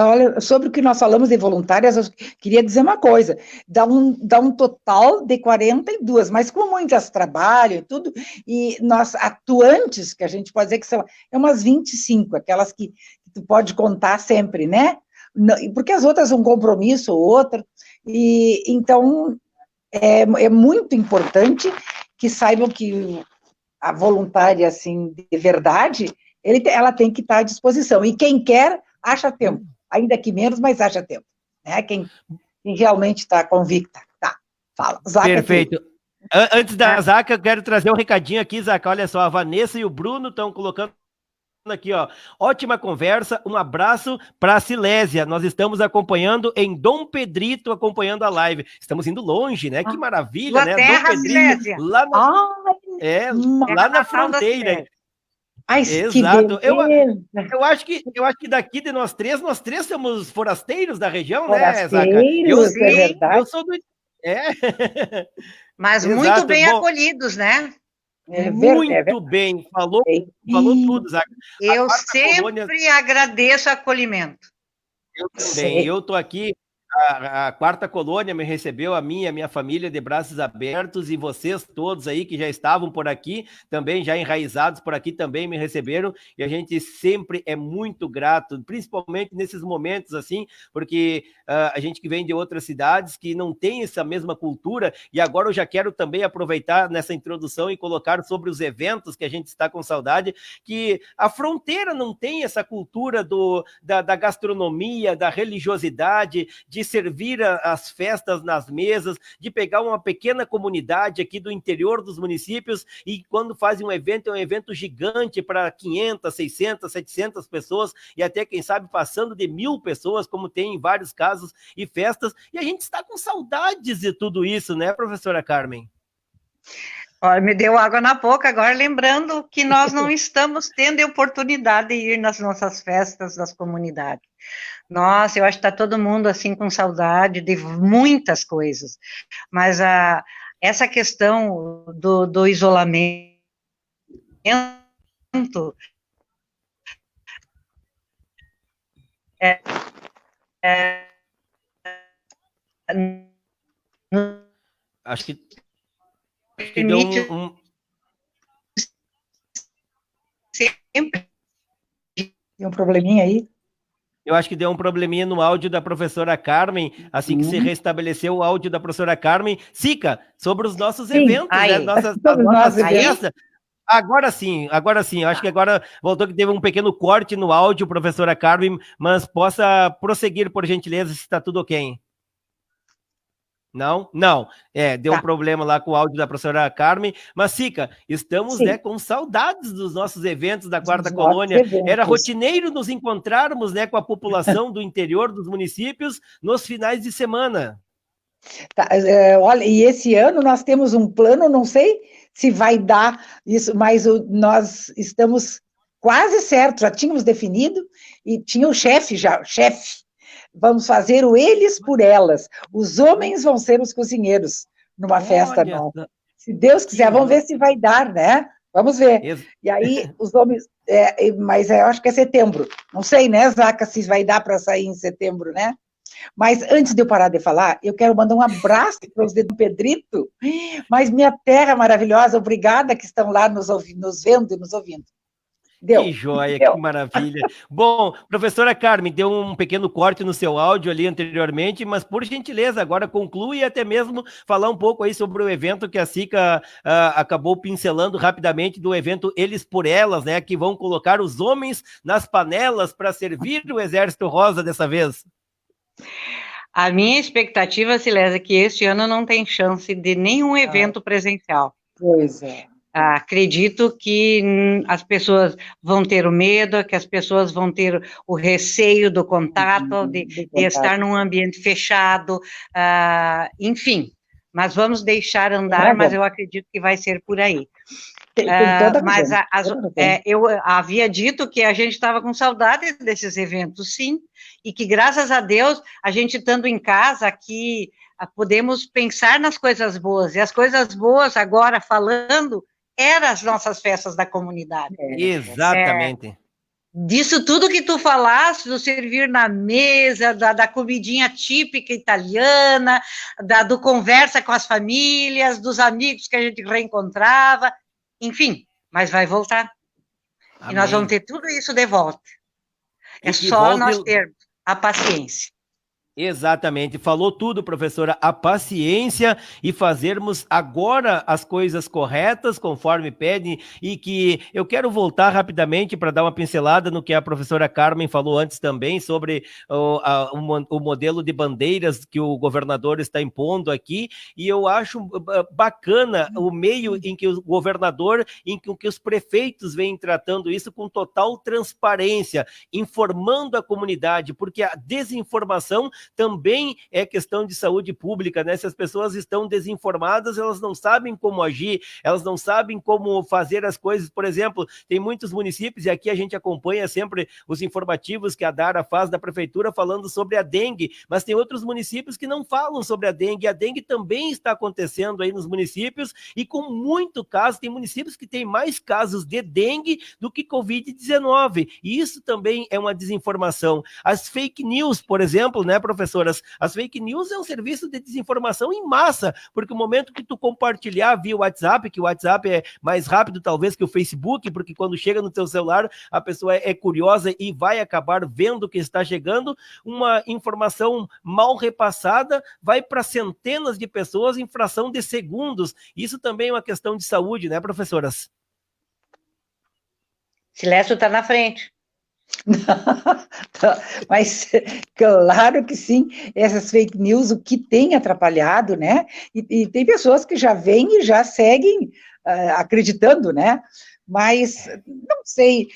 Olha, sobre o que nós falamos de voluntárias, eu queria dizer uma coisa, dá um total de 42, mas como muitas trabalham e tudo, e nós atuantes, que a gente pode dizer que são umas 25, aquelas que tu pode contar sempre, né? Porque as outras um compromisso ou outro, e então é muito importante que saibam que a voluntária, assim, de verdade, ela tem que estar à disposição, e quem quer, acha tempo, ainda que menos, mas acha tempo, né? Quem realmente está convicta. Tá, fala. Zaca. Perfeito. Antes da Zaca, eu quero trazer um recadinho aqui, Zaca, olha só, a Vanessa e o Bruno estão colocando aqui, ó, ótima conversa, um abraço para a Silésia, nós estamos acompanhando em Dom Pedrito, acompanhando a live, estamos indo longe, né, que maravilha, né, terra, Dom Pedrito, Silésia. lá na fronteira. Ai, exato. Que eu acho que daqui de nós três somos forasteiros da região, forasteiros, né, Zaca? É verdade. Eu sou do... Mas exato, muito bem bom, acolhidos, né? Muito bem, falou tudo, Zaca. Eu sempre agradeço o acolhimento. Eu também, eu tô aqui, a quarta colônia me recebeu, a minha família de braços abertos, e vocês todos aí que já estavam por aqui, também já enraizados por aqui, também me receberam, e a gente sempre é muito grato, principalmente nesses momentos assim, porque a gente que vem de outras cidades, que não tem essa mesma cultura, e agora eu já quero também aproveitar nessa introdução e colocar sobre os eventos que a gente está com saudade, que a fronteira não tem essa cultura da gastronomia, da religiosidade, de servir as festas nas mesas, de pegar uma pequena comunidade aqui do interior dos municípios, e quando fazem um evento, é um evento gigante para 500, 600, 700 pessoas, e até, quem sabe, passando de 1000 pessoas, como tem em vários casos e festas, e a gente está com saudades de tudo isso, né, professora Carmen? Olha, me deu água na boca agora, lembrando que nós não estamos tendo a oportunidade de ir nas nossas festas das comunidades. Nossa, eu acho que está todo mundo assim com saudade de muitas coisas, mas essa questão do isolamento acho que deu sempre tem um probleminha aí. Eu acho que deu um probleminha no áudio da professora Carmen, assim que se restabeleceu o áudio da professora Carmen. Sica, sobre os nossos eventos, né? Nossas festas. Agora sim, eu acho que agora voltou, que teve um pequeno corte no áudio, professora Carmen, mas possa prosseguir, por gentileza, se está tudo ok. Não? Deu um problema lá com o áudio da professora Carmen, mas Sica, estamos, né, com saudades dos nossos eventos da Quarta Colônia, era rotineiro nos encontrarmos, né, com a população do interior dos municípios nos finais de semana. Olha, e esse ano nós temos um plano, não sei se vai dar isso, mas nós estamos quase certo, já tínhamos definido, e tinha o chefe. Vamos fazer o eles por elas. Os homens vão ser os cozinheiros numa festa nova. Se Deus quiser, vamos ver se vai dar, né? Vamos ver. E aí, os homens... mas eu acho que é setembro. Não sei, né, Zaca, se vai dar para sair em setembro, né? Mas antes de eu parar de falar, eu quero mandar um abraço para os de Dom Pedrito. Mas minha terra maravilhosa, obrigada que estão lá nos vendo e nos ouvindo. Que joia, que maravilha. Bom, professora Carmen, deu um pequeno corte no seu áudio ali anteriormente, mas por gentileza, agora conclui e até mesmo falar um pouco aí sobre o evento que a Sica acabou pincelando rapidamente, do evento Eles por Elas, né, que vão colocar os homens nas panelas para servir o Exército Rosa dessa vez. A minha expectativa, Silésia, é que este ano não tem chance de nenhum evento presencial. Pois é. Acredito que as pessoas vão ter o medo, que as pessoas vão ter o receio do contato, de estar num ambiente fechado, enfim, mas vamos deixar andar, mas eu acredito que vai ser por aí. Mas eu havia dito que a gente estava com saudade desses eventos, sim, e que graças a Deus, a gente estando em casa aqui, podemos pensar nas coisas boas, e as coisas boas agora falando, eram as nossas festas da comunidade. Exatamente. Disso tudo que tu falaste, do servir na mesa, da comidinha típica italiana, do conversa com as famílias, dos amigos que a gente reencontrava, enfim, mas vai voltar. Amém. E nós vamos ter tudo isso de volta. É só nós termos a paciência. Exatamente, falou tudo, professora, a paciência e fazermos agora as coisas corretas, conforme pedem, e que eu quero voltar rapidamente para dar uma pincelada no que a professora Carmen falou antes também, sobre o modelo de bandeiras que o governador está impondo aqui, e eu acho bacana o meio em que o governador, em que os prefeitos vêm tratando isso com total transparência, informando a comunidade, porque a desinformação também é questão de saúde pública, né? Se as pessoas estão desinformadas, elas não sabem como agir, elas não sabem como fazer as coisas. Por exemplo, tem muitos municípios, e aqui a gente acompanha sempre os informativos que a Dara faz da prefeitura falando sobre a dengue, mas tem outros municípios que não falam sobre a dengue também está acontecendo aí nos municípios, e com muito caso, tem municípios que têm mais casos de dengue do que Covid-19, e isso também é uma desinformação. As fake news, por exemplo, né, professoras, as fake news é um serviço de desinformação em massa, porque o momento que tu compartilhar via WhatsApp, que o WhatsApp é mais rápido talvez que o Facebook, porque quando chega no teu celular, a pessoa é curiosa e vai acabar vendo o que está chegando, uma informação mal repassada vai para centenas de pessoas em fração de segundos. Isso também é uma questão de saúde, né, professoras? Silêncio está na frente. Mas claro que sim, essas fake news, o que tem atrapalhado, né? E tem pessoas que já vêm e já seguem acreditando, né? Mas não sei,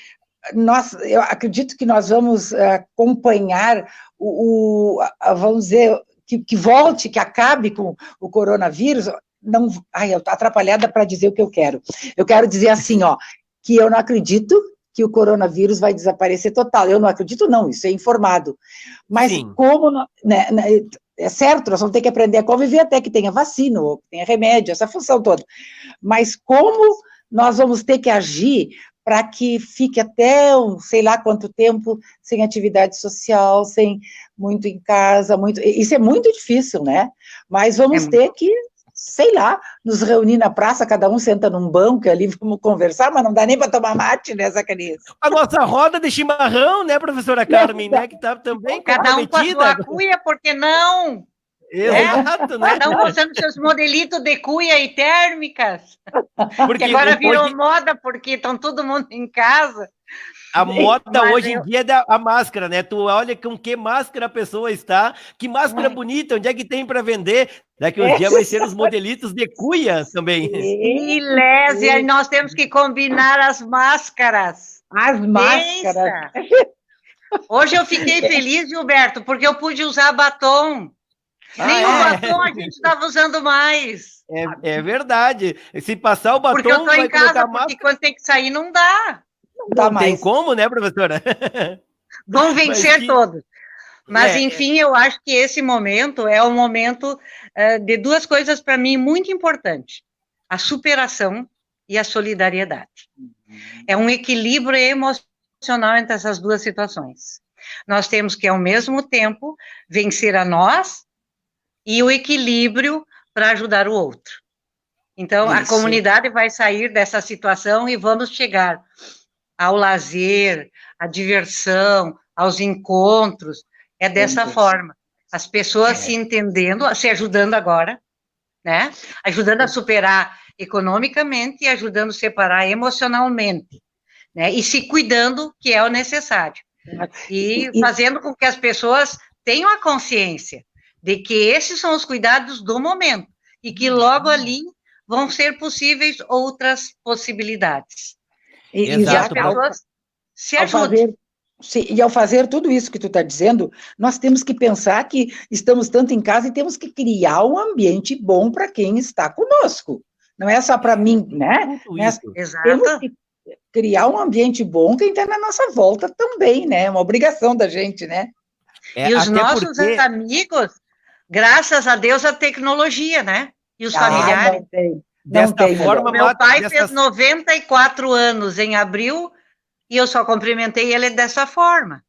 eu acredito que nós vamos acompanhar vamos dizer, que volte, que acabe com o coronavírus. Não, eu estou atrapalhada para dizer o que eu quero. Eu quero dizer assim, que eu não acredito que o coronavírus vai desaparecer total. Eu não acredito, não, isso é informado. Mas sim, como, né, é certo, nós vamos ter que aprender a conviver até que tenha vacina, ou que tenha remédio, essa função toda. Mas como nós vamos ter que agir para que fique até sei lá quanto tempo sem atividade social, sem muito em casa, isso é muito difícil, né? Mas vamos ter que, sei lá, nos reunir na praça, cada um senta num banco ali, vamos conversar, mas não dá nem para tomar mate, né, Zacarias? A nossa roda de chimarrão, né, professora Carmen, né, que está também cada um com a sua cuia, por que não? Exato, né? Cada um mostrando seus modelitos de cuia e térmicas, porque agora virou moda, porque estão todo mundo em casa. A moda hoje em dia é a máscara, né? Tu olha com que máscara a pessoa está, que máscara bonita, onde é que tem para vender? Daqui uns dias vai ser os modelitos de cuia também. E Lésia, nós temos que combinar as máscaras. As máscaras. Hoje eu fiquei feliz, Gilberto, porque eu pude usar batom. Nem o batom a gente estava usando mais. É verdade. Se passar o batom, porque eu estou em casa, porque quando tem que sair não dá. Não tem como, né, professora? Vão vencer todos. Mas, enfim, eu acho que esse momento é um momento de duas coisas para mim muito importantes. A superação e a solidariedade. É um equilíbrio emocional entre essas duas situações. Nós temos que, ao mesmo tempo, vencer a nós e o equilíbrio para ajudar o outro. Então, a comunidade vai sair dessa situação e vamos chegar ao lazer, à diversão, aos encontros, é dessa forma. As pessoas se entendendo, se ajudando agora, né? Ajudando a superar economicamente e ajudando a separar emocionalmente, né? E se cuidando, que é o necessário. E fazendo com que as pessoas tenham a consciência de que esses são os cuidados do momento e que logo ali vão ser possíveis outras possibilidades. Exato. E as pessoas se ajudem. Sim, e ao fazer tudo isso que tu está dizendo, nós temos que pensar que estamos tanto em casa e temos que criar um ambiente bom para quem está conosco. Não é só para mim, né? Temos que criar um ambiente bom quem está na nossa volta também, né? É uma obrigação da gente, né? E os nossos amigos, graças a Deus, a tecnologia, né? E os familiares. Não tem. Meu pai fez 94 anos em abril e eu só cumprimentei ele dessa forma.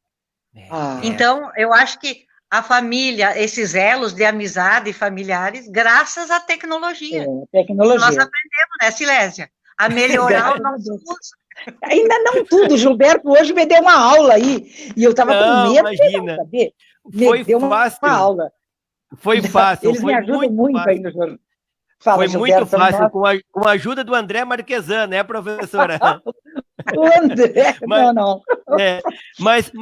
Então, eu acho que a família, esses elos de amizade familiares, graças à tecnologia. Tecnologia. Nós aprendemos, né, Silésia? A melhorar o nosso uso. Ainda não tudo. Gilberto hoje me deu uma aula aí. E eu estava com medo de não saber. Foi fácil. Uma aula. Foi fácil. Eles me ajudam muito aí no jornal. Foi muito fácil, com a ajuda do André Marquesan, né, professora? O André, não. Mas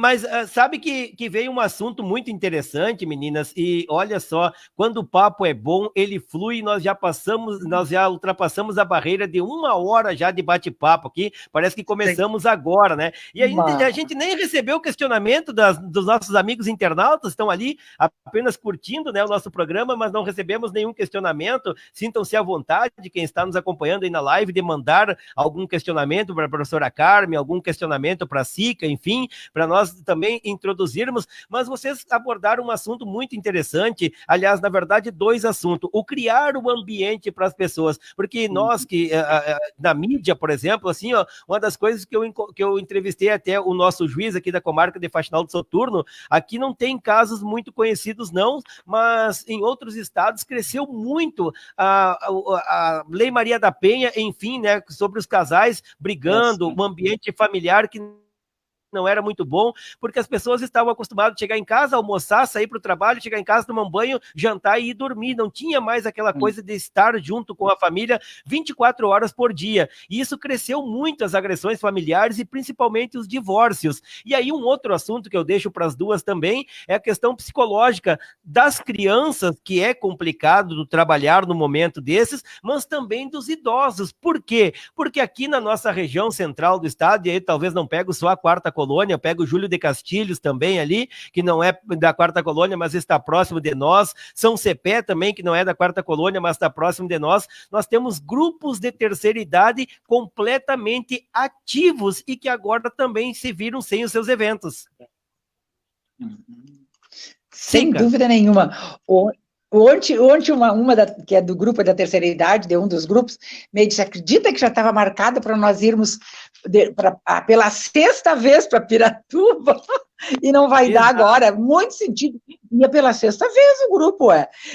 sabe que veio um assunto muito interessante, meninas, e olha só, quando o papo é bom, ele flui, nós já ultrapassamos a barreira de 1 hora já de bate-papo aqui, parece que começamos agora, né? E a gente nem recebeu o questionamento dos nossos amigos internautas, estão ali apenas curtindo, né, o nosso programa, mas não recebemos nenhum questionamento. Sintam-se à vontade, quem está nos acompanhando aí na live, de mandar algum questionamento para a professora Carmen, algum questionamento para a Sica, enfim, para nós também introduzirmos, mas vocês abordaram um assunto muito interessante, aliás, na verdade, 2 assuntos, o criar o ambiente para as pessoas, porque nós que, na mídia, por exemplo, assim, ó, uma das coisas que eu entrevistei até o nosso juiz aqui da comarca de Faxinal do Soturno, aqui não tem casos muito conhecidos não, mas em outros estados cresceu muito a Lei Maria da Penha, enfim, né, sobre os casais brigando, um ambiente familiar que não era muito bom, porque as pessoas estavam acostumadas a chegar em casa, almoçar, sair para o trabalho, chegar em casa, tomar um banho, jantar e ir dormir. Não tinha mais aquela coisa de estar junto com a família 24 horas por dia. E isso cresceu muito, as agressões familiares e principalmente os divórcios. E aí um outro assunto que eu deixo para as duas também é a questão psicológica das crianças, que é complicado trabalhar no momento desses, mas também dos idosos. Por quê? Porque aqui na nossa região central do estado, e aí talvez não pego só a 4ª Colônia, pega o Júlio de Castilhos também ali, que não é da 4ª Colônia, mas está próximo de nós, São Cepé também, que não é da 4ª Colônia, mas está próximo de nós, nós temos grupos de terceira idade completamente ativos e que agora também se viram sem os seus eventos. Sem dúvida nenhuma. Ontem que é do grupo da terceira idade, de um dos grupos, me disse, acredita que já estava marcado para nós irmos pela 6ª vez para Piratuba, e não vai dar agora, muito sentido, ia pela 6ª vez o grupo,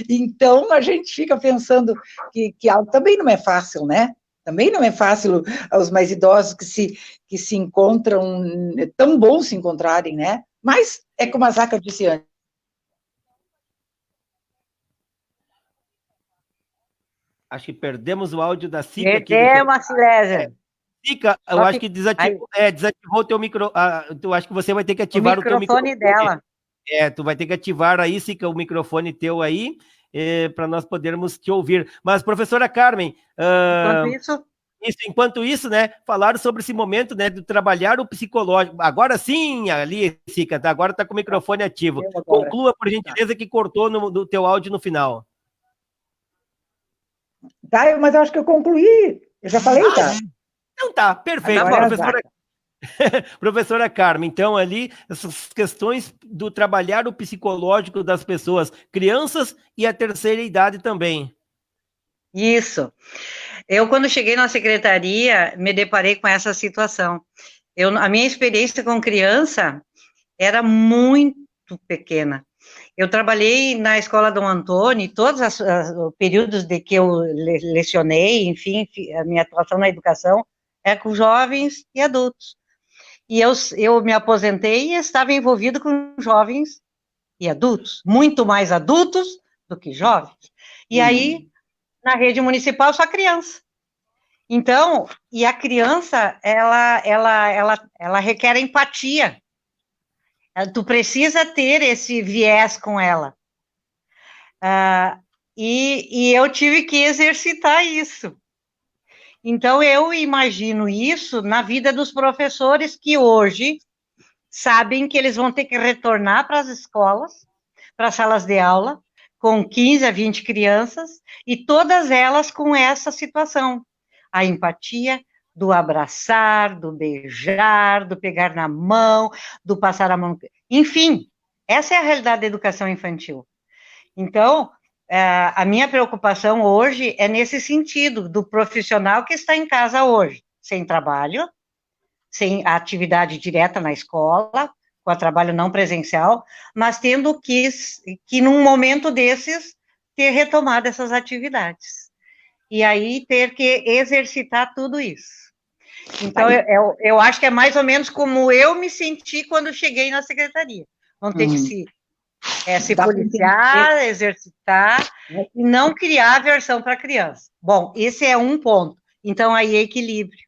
Então, a gente fica pensando que também não é fácil, né? Também não é fácil os mais idosos que se encontram, é tão bom se encontrarem, né? Mas, é como a Zaca disse antes, acho que perdemos o áudio da Sica. Perdemos, Silésia. Sica, eu acho que desativou o teu micro. Eu acho que você vai ter que ativar o teu microfone dela. Tu vai ter que ativar aí, Sica, o microfone teu aí, para nós podermos te ouvir. Mas, professora Carmen, enquanto isso, né, falaram sobre esse momento, né, de trabalhar o psicológico. Agora sim, ali, Sica, agora está com o microfone ativo. Conclua, por gentileza, que cortou no teu áudio no final. Tá, mas eu acho que eu concluí. Eu já falei, tá? Então tá, perfeito. Professora Carmen, então ali, essas questões do trabalhar o psicológico das pessoas, crianças e a terceira idade também. Isso. Eu, quando cheguei na secretaria, me deparei com essa situação. A minha experiência com criança era muito pequena. Eu trabalhei na Escola Dom Antônio, todos os períodos de que eu lecionei, enfim, a minha atuação na educação é com jovens e adultos. E eu me aposentei e estava envolvido com jovens e adultos, muito mais adultos do que jovens. E aí, na rede municipal, só criança. Então, e a criança, ela requer empatia. Tu precisa ter esse viés com ela. E eu tive que exercitar isso. Então, eu imagino isso na vida dos professores que hoje sabem que eles vão ter que retornar para as escolas, para as salas de aula, com 15 a 20 crianças, e todas elas com essa situação. A empatia do abraçar, do beijar, do pegar na mão, do passar a mão. Enfim, essa é a realidade da educação infantil. Então, a minha preocupação hoje é nesse sentido, do profissional que está em casa hoje, sem trabalho, sem a atividade direta na escola, com o trabalho não presencial, mas tendo que num momento desses, ter retomado essas atividades. E aí ter que exercitar tudo isso. Então, eu acho que é mais ou menos como eu me senti quando cheguei na secretaria. Vão ter que se policiar, exercitar, e não criar aversão para a criança. Bom, esse é um ponto. Então, aí é equilíbrio.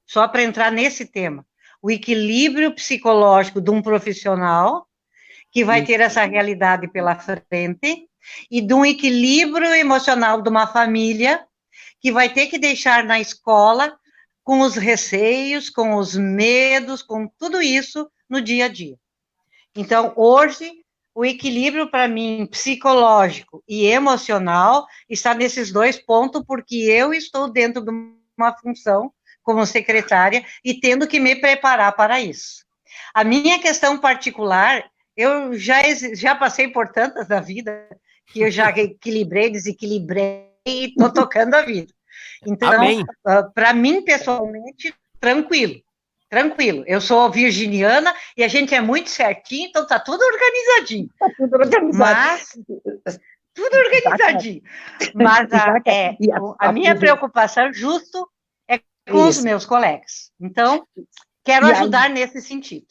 Só para entrar nesse tema. O equilíbrio psicológico de um profissional que vai ter essa realidade pela frente e de um equilíbrio emocional de uma família que vai ter que deixar na escola com os receios, com os medos, com tudo isso no dia a dia. Então, hoje, o equilíbrio, para mim, psicológico e emocional, está nesses dois pontos, porque eu estou dentro de uma função como secretária e tendo que me preparar para isso. A minha questão particular, eu já passei por tantas da vida, que eu já equilibrei, desequilibrei e estou tocando a vida. Então, para mim, pessoalmente, tranquilo. Eu sou virginiana e a gente é muito certinho, então tá tudo organizadinho. Tá tudo organizado. Tudo organizadinho. Mas a minha preocupação justo é com os meus colegas. Então, quero ajudar nesse sentido.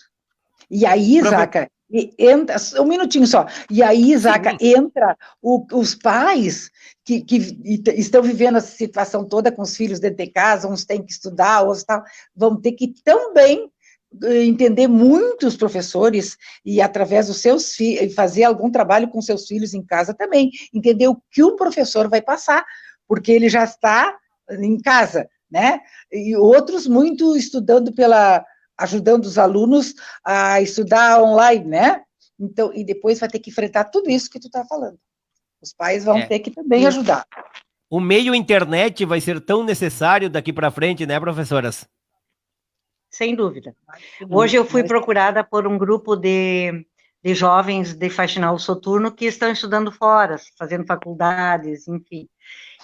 E aí, Zaca, entra, um minutinho só, e aí, Zaca, entra os pais que estão vivendo essa situação toda com os filhos dentro de casa, uns têm que estudar, outros tal, vão ter que também entender muitos professores e através dos seus filhos, fazer algum trabalho com seus filhos em casa também, entender o que o professor vai passar, porque ele já está em casa, né? E outros muito estudando ajudando os alunos a estudar online, né? Então, e depois vai ter que enfrentar tudo isso que tu está falando. Os pais vão ter que também ajudar. O meio internet vai ser tão necessário daqui para frente, né, professoras? Sem dúvida. Hoje eu fui procurada por um grupo de jovens de faxinal soturno que estão estudando fora, fazendo faculdades, enfim,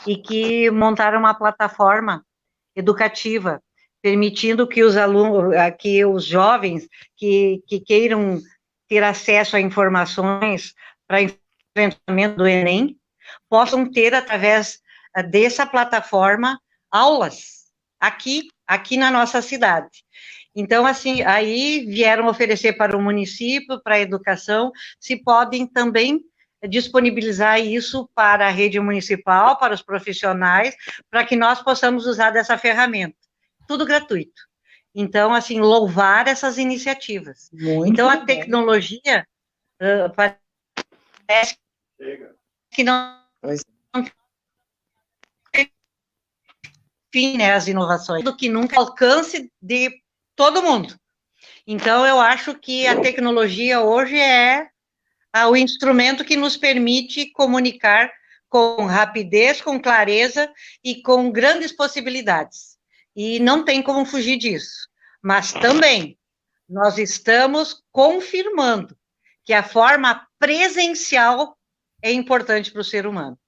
e que montaram uma plataforma educativa, permitindo que os alunos, que os jovens que queiram ter acesso a informações para enfrentamento do Enem, possam ter, através dessa plataforma, aulas aqui na nossa cidade. Então, assim, aí vieram oferecer para o município, para a educação, se podem também disponibilizar isso para a rede municipal, para os profissionais, para que nós possamos usar dessa ferramenta. Tudo gratuito. Então, assim, louvar essas iniciativas. Então, a tecnologia parece que não tem fim, né, as inovações, do que nunca alcance de todo mundo. Então, eu acho que a tecnologia hoje é o instrumento que nos permite comunicar com rapidez, com clareza e com grandes possibilidades. E não tem como fugir disso. Mas também nós estamos confirmando que a forma presencial é importante para o ser humano.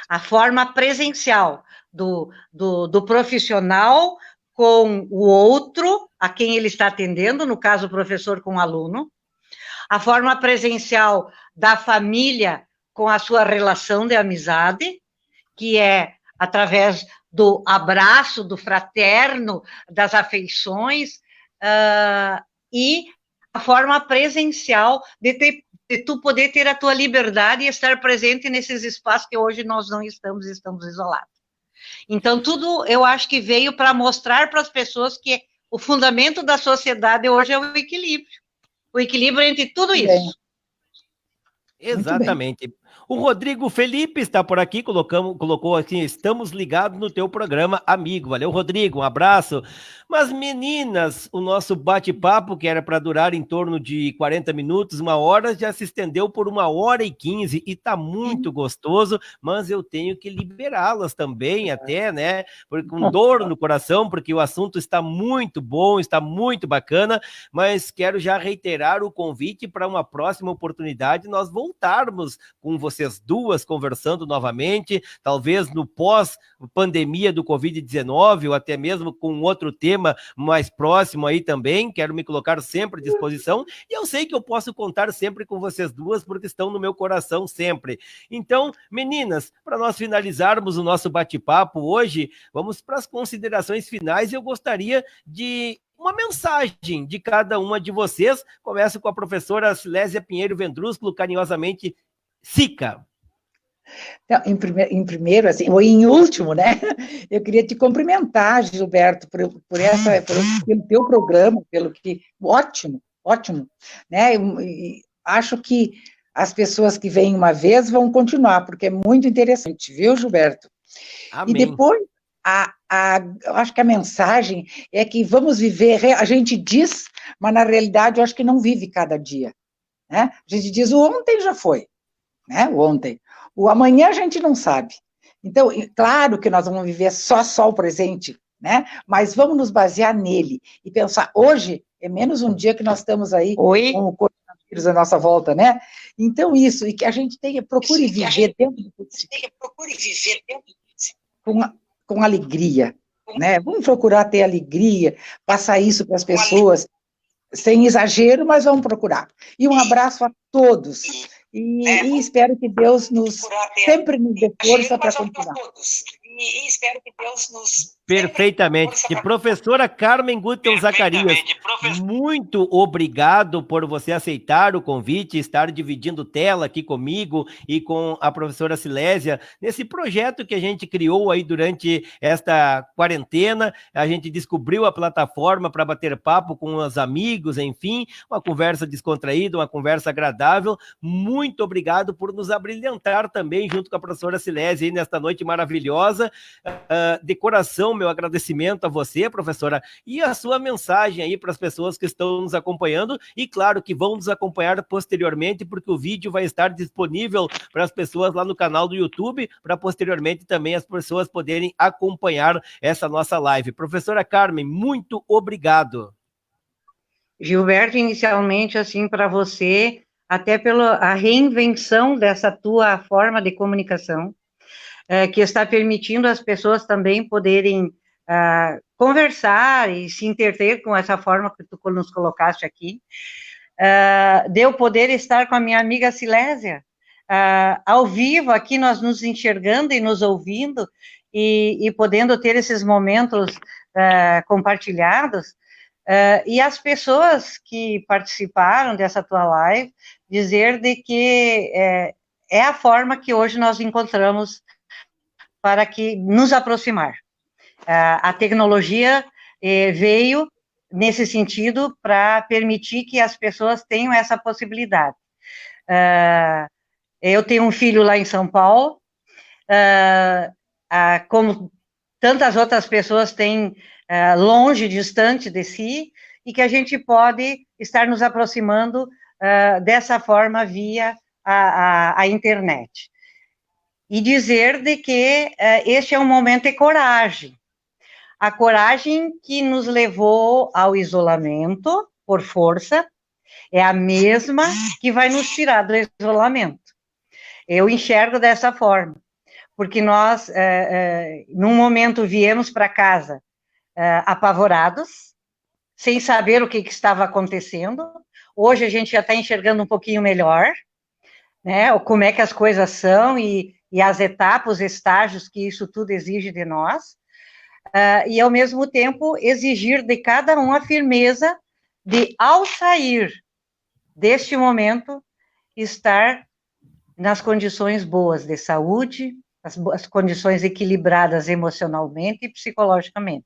A forma presencial do profissional com o outro, a quem ele está atendendo, no caso, o professor com o aluno, a forma presencial da família com a sua relação de amizade, que é através do abraço, do fraterno, das afeições, e a forma presencial de tu poder ter a tua liberdade e estar presente nesses espaços que hoje nós não estamos isolados. Então, tudo eu acho que veio para mostrar para as pessoas que o fundamento da sociedade hoje é o equilíbrio. O equilíbrio entre tudo isso. Exatamente. O Rodrigo Felipe está por aqui, colocou assim, estamos ligados no teu programa, amigo. Valeu, Rodrigo, um abraço. Mas, meninas, o nosso bate-papo, que era para durar em torno de 40 minutos, 1 hora, já se estendeu por 1h15 e tá muito gostoso, mas eu tenho que liberá-las também até, né? Com dor no coração, porque o assunto está muito bom, está muito bacana, mas quero já reiterar o convite para uma próxima oportunidade, nós voltarmos com vocês duas conversando novamente, talvez no pós-pandemia do Covid-19, ou até mesmo com outro tema mais próximo aí também, quero me colocar sempre à disposição, e eu sei que eu posso contar sempre com vocês duas, porque estão no meu coração sempre. Então, meninas, para nós finalizarmos o nosso bate-papo hoje, vamos para as considerações finais, e eu gostaria de uma mensagem de cada uma de vocês. Começo com a professora Silésia Pinheiro Vendrúsculo, carinhosamente Sica. Então, em primeiro, assim, ou em último, né? Eu queria te cumprimentar, Gilberto, pelo teu programa, ótimo, né? E acho que as pessoas que vêm uma vez vão continuar, porque é muito interessante, viu, Gilberto? Amém. E depois, eu acho que a mensagem é que vamos viver, a gente diz, mas na realidade eu acho que não vive cada dia, né? A gente diz, o ontem já foi, né? O ontem. O amanhã a gente não sabe. Então, claro que nós vamos viver só o presente, né? Mas vamos nos basear nele e pensar, hoje é menos um dia que nós estamos aí com o coronavírus à nossa volta, né? Então, isso, e que a gente procure viver dentro do com alegria, né? Vamos procurar ter alegria, passar isso para as pessoas, sem exagero, mas vamos procurar. E um abraço a todos. E espero que Deus sempre nos dê força para continuar. E espero que Deus nos... Perfeitamente. E professora Carmen Guttel Zacarias, muito obrigado por você aceitar o convite, estar dividindo tela aqui comigo e com a professora Silésia, nesse projeto que a gente criou aí durante esta quarentena. A gente descobriu a plataforma para bater papo com os amigos, enfim, uma conversa descontraída, uma conversa agradável. Muito obrigado por nos abrilhantar também, junto com a professora Silésia, aí nesta noite maravilhosa. De coração, meu agradecimento a você, professora, e a sua mensagem aí para as pessoas que estão nos acompanhando, e claro que vão nos acompanhar posteriormente, porque o vídeo vai estar disponível para as pessoas lá no canal do YouTube, para posteriormente também as pessoas poderem acompanhar essa nossa live. Professora Carmen, muito obrigado. Gilberto, inicialmente, assim, para você, até pela reinvenção dessa tua forma de comunicação, que está permitindo as pessoas também poderem conversar e se interter com essa forma que tu nos colocaste aqui, de eu poder estar com a minha amiga Silésia, ao vivo, aqui nós nos enxergando e nos ouvindo, e podendo ter esses momentos compartilhados, e as pessoas que participaram dessa tua live, dizer de que é a forma que hoje nós encontramos para que nos aproximar. A tecnologia veio nesse sentido para permitir que as pessoas tenham essa possibilidade. Eu tenho um filho lá em São Paulo, como tantas outras pessoas têm longe, distante de si, e que a gente pode estar nos aproximando dessa forma via a internet. E dizer de que este é um momento de coragem. A coragem que nos levou ao isolamento, por força, é a mesma que vai nos tirar do isolamento. Eu enxergo dessa forma, porque nós, num momento, viemos para casa apavorados, sem saber o que estava acontecendo. Hoje a gente já está enxergando um pouquinho melhor, né, como é que as coisas são e as etapas, os estágios que isso tudo exige de nós, e ao mesmo tempo exigir de cada um a firmeza de, ao sair deste momento, estar nas condições boas de saúde, as condições equilibradas emocionalmente e psicologicamente.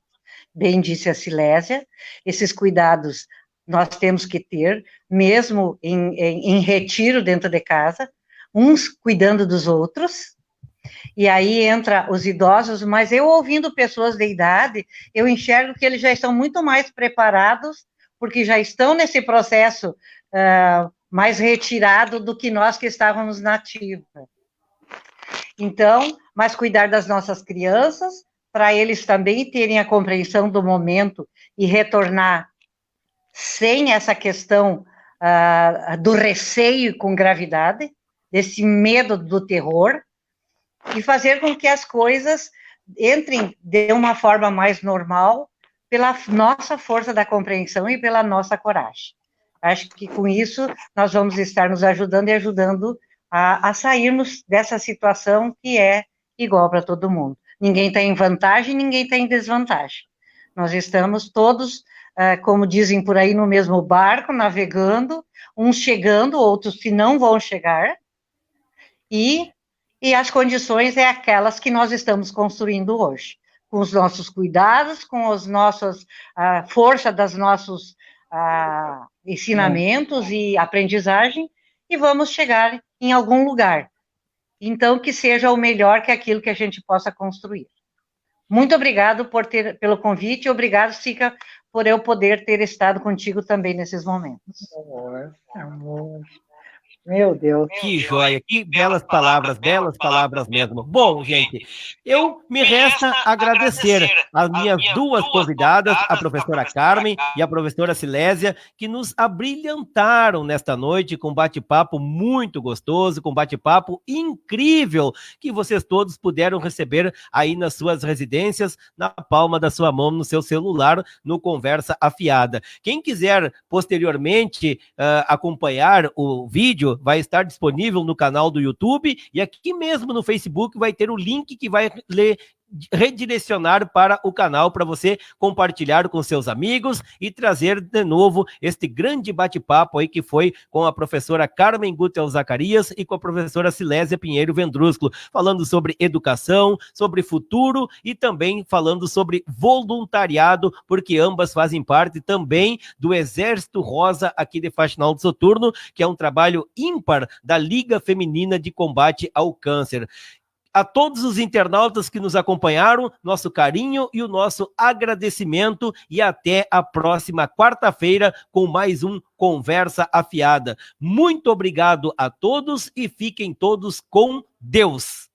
Bem disse a Silésia, esses cuidados nós temos que ter, mesmo em retiro dentro de casa. uns cuidando dos outros, e aí entra os idosos, mas eu ouvindo pessoas de idade, eu enxergo que eles já estão muito mais preparados, porque já estão nesse processo mais retirado do que nós que estávamos na ativa. Então, mas cuidar das nossas crianças, para eles também terem a compreensão do momento e retornar sem essa questão do receio com gravidade, desse medo do terror, e fazer com que as coisas entrem de uma forma mais normal, pela nossa força da compreensão e pela nossa coragem. Acho que com isso nós vamos estar nos ajudando e ajudando a sairmos dessa situação que é igual para todo mundo. Ninguém está em vantagem, ninguém está em desvantagem. Nós estamos todos, como dizem por aí, no mesmo barco, navegando, uns chegando, outros que não vão chegar, e as condições é aquelas que nós estamos construindo hoje, com os nossos cuidados, com as nossas, força dos nossos ensinamentos e aprendizagem, e vamos chegar em algum lugar. Então, que seja o melhor que aquilo que a gente possa construir. Muito obrigado pelo convite, e obrigado, Sica, por eu poder ter estado contigo também nesses momentos. Amor. Meu Deus. Que joia, que belas palavras mesmo. Bom, gente, me resta agradecer as minhas duas convidadas, a professora Carmen e a professora Silésia, que nos abrilhantaram nesta noite com um bate-papo muito gostoso, com um bate-papo incrível, que vocês todos puderam receber aí nas suas residências, na palma da sua mão, no seu celular, no Conversa Afiada. Quem quiser posteriormente acompanhar o vídeo, vai estar disponível no canal do YouTube, e aqui mesmo no Facebook vai ter o link que vai redirecionar para o canal, para você compartilhar com seus amigos e trazer de novo este grande bate-papo aí que foi com a professora Carmen Gutel Zacarias e com a professora Silésia Pinheiro Vendrusco, falando sobre educação, sobre futuro e também falando sobre voluntariado, porque ambas fazem parte também do Exército Rosa aqui de Faxinal do Soturno, que é um trabalho ímpar da Liga Feminina de Combate ao Câncer. A todos os internautas que nos acompanharam, nosso carinho e o nosso agradecimento, e até a próxima quarta-feira com mais um Conversa Afiada. Muito obrigado a todos e fiquem todos com Deus.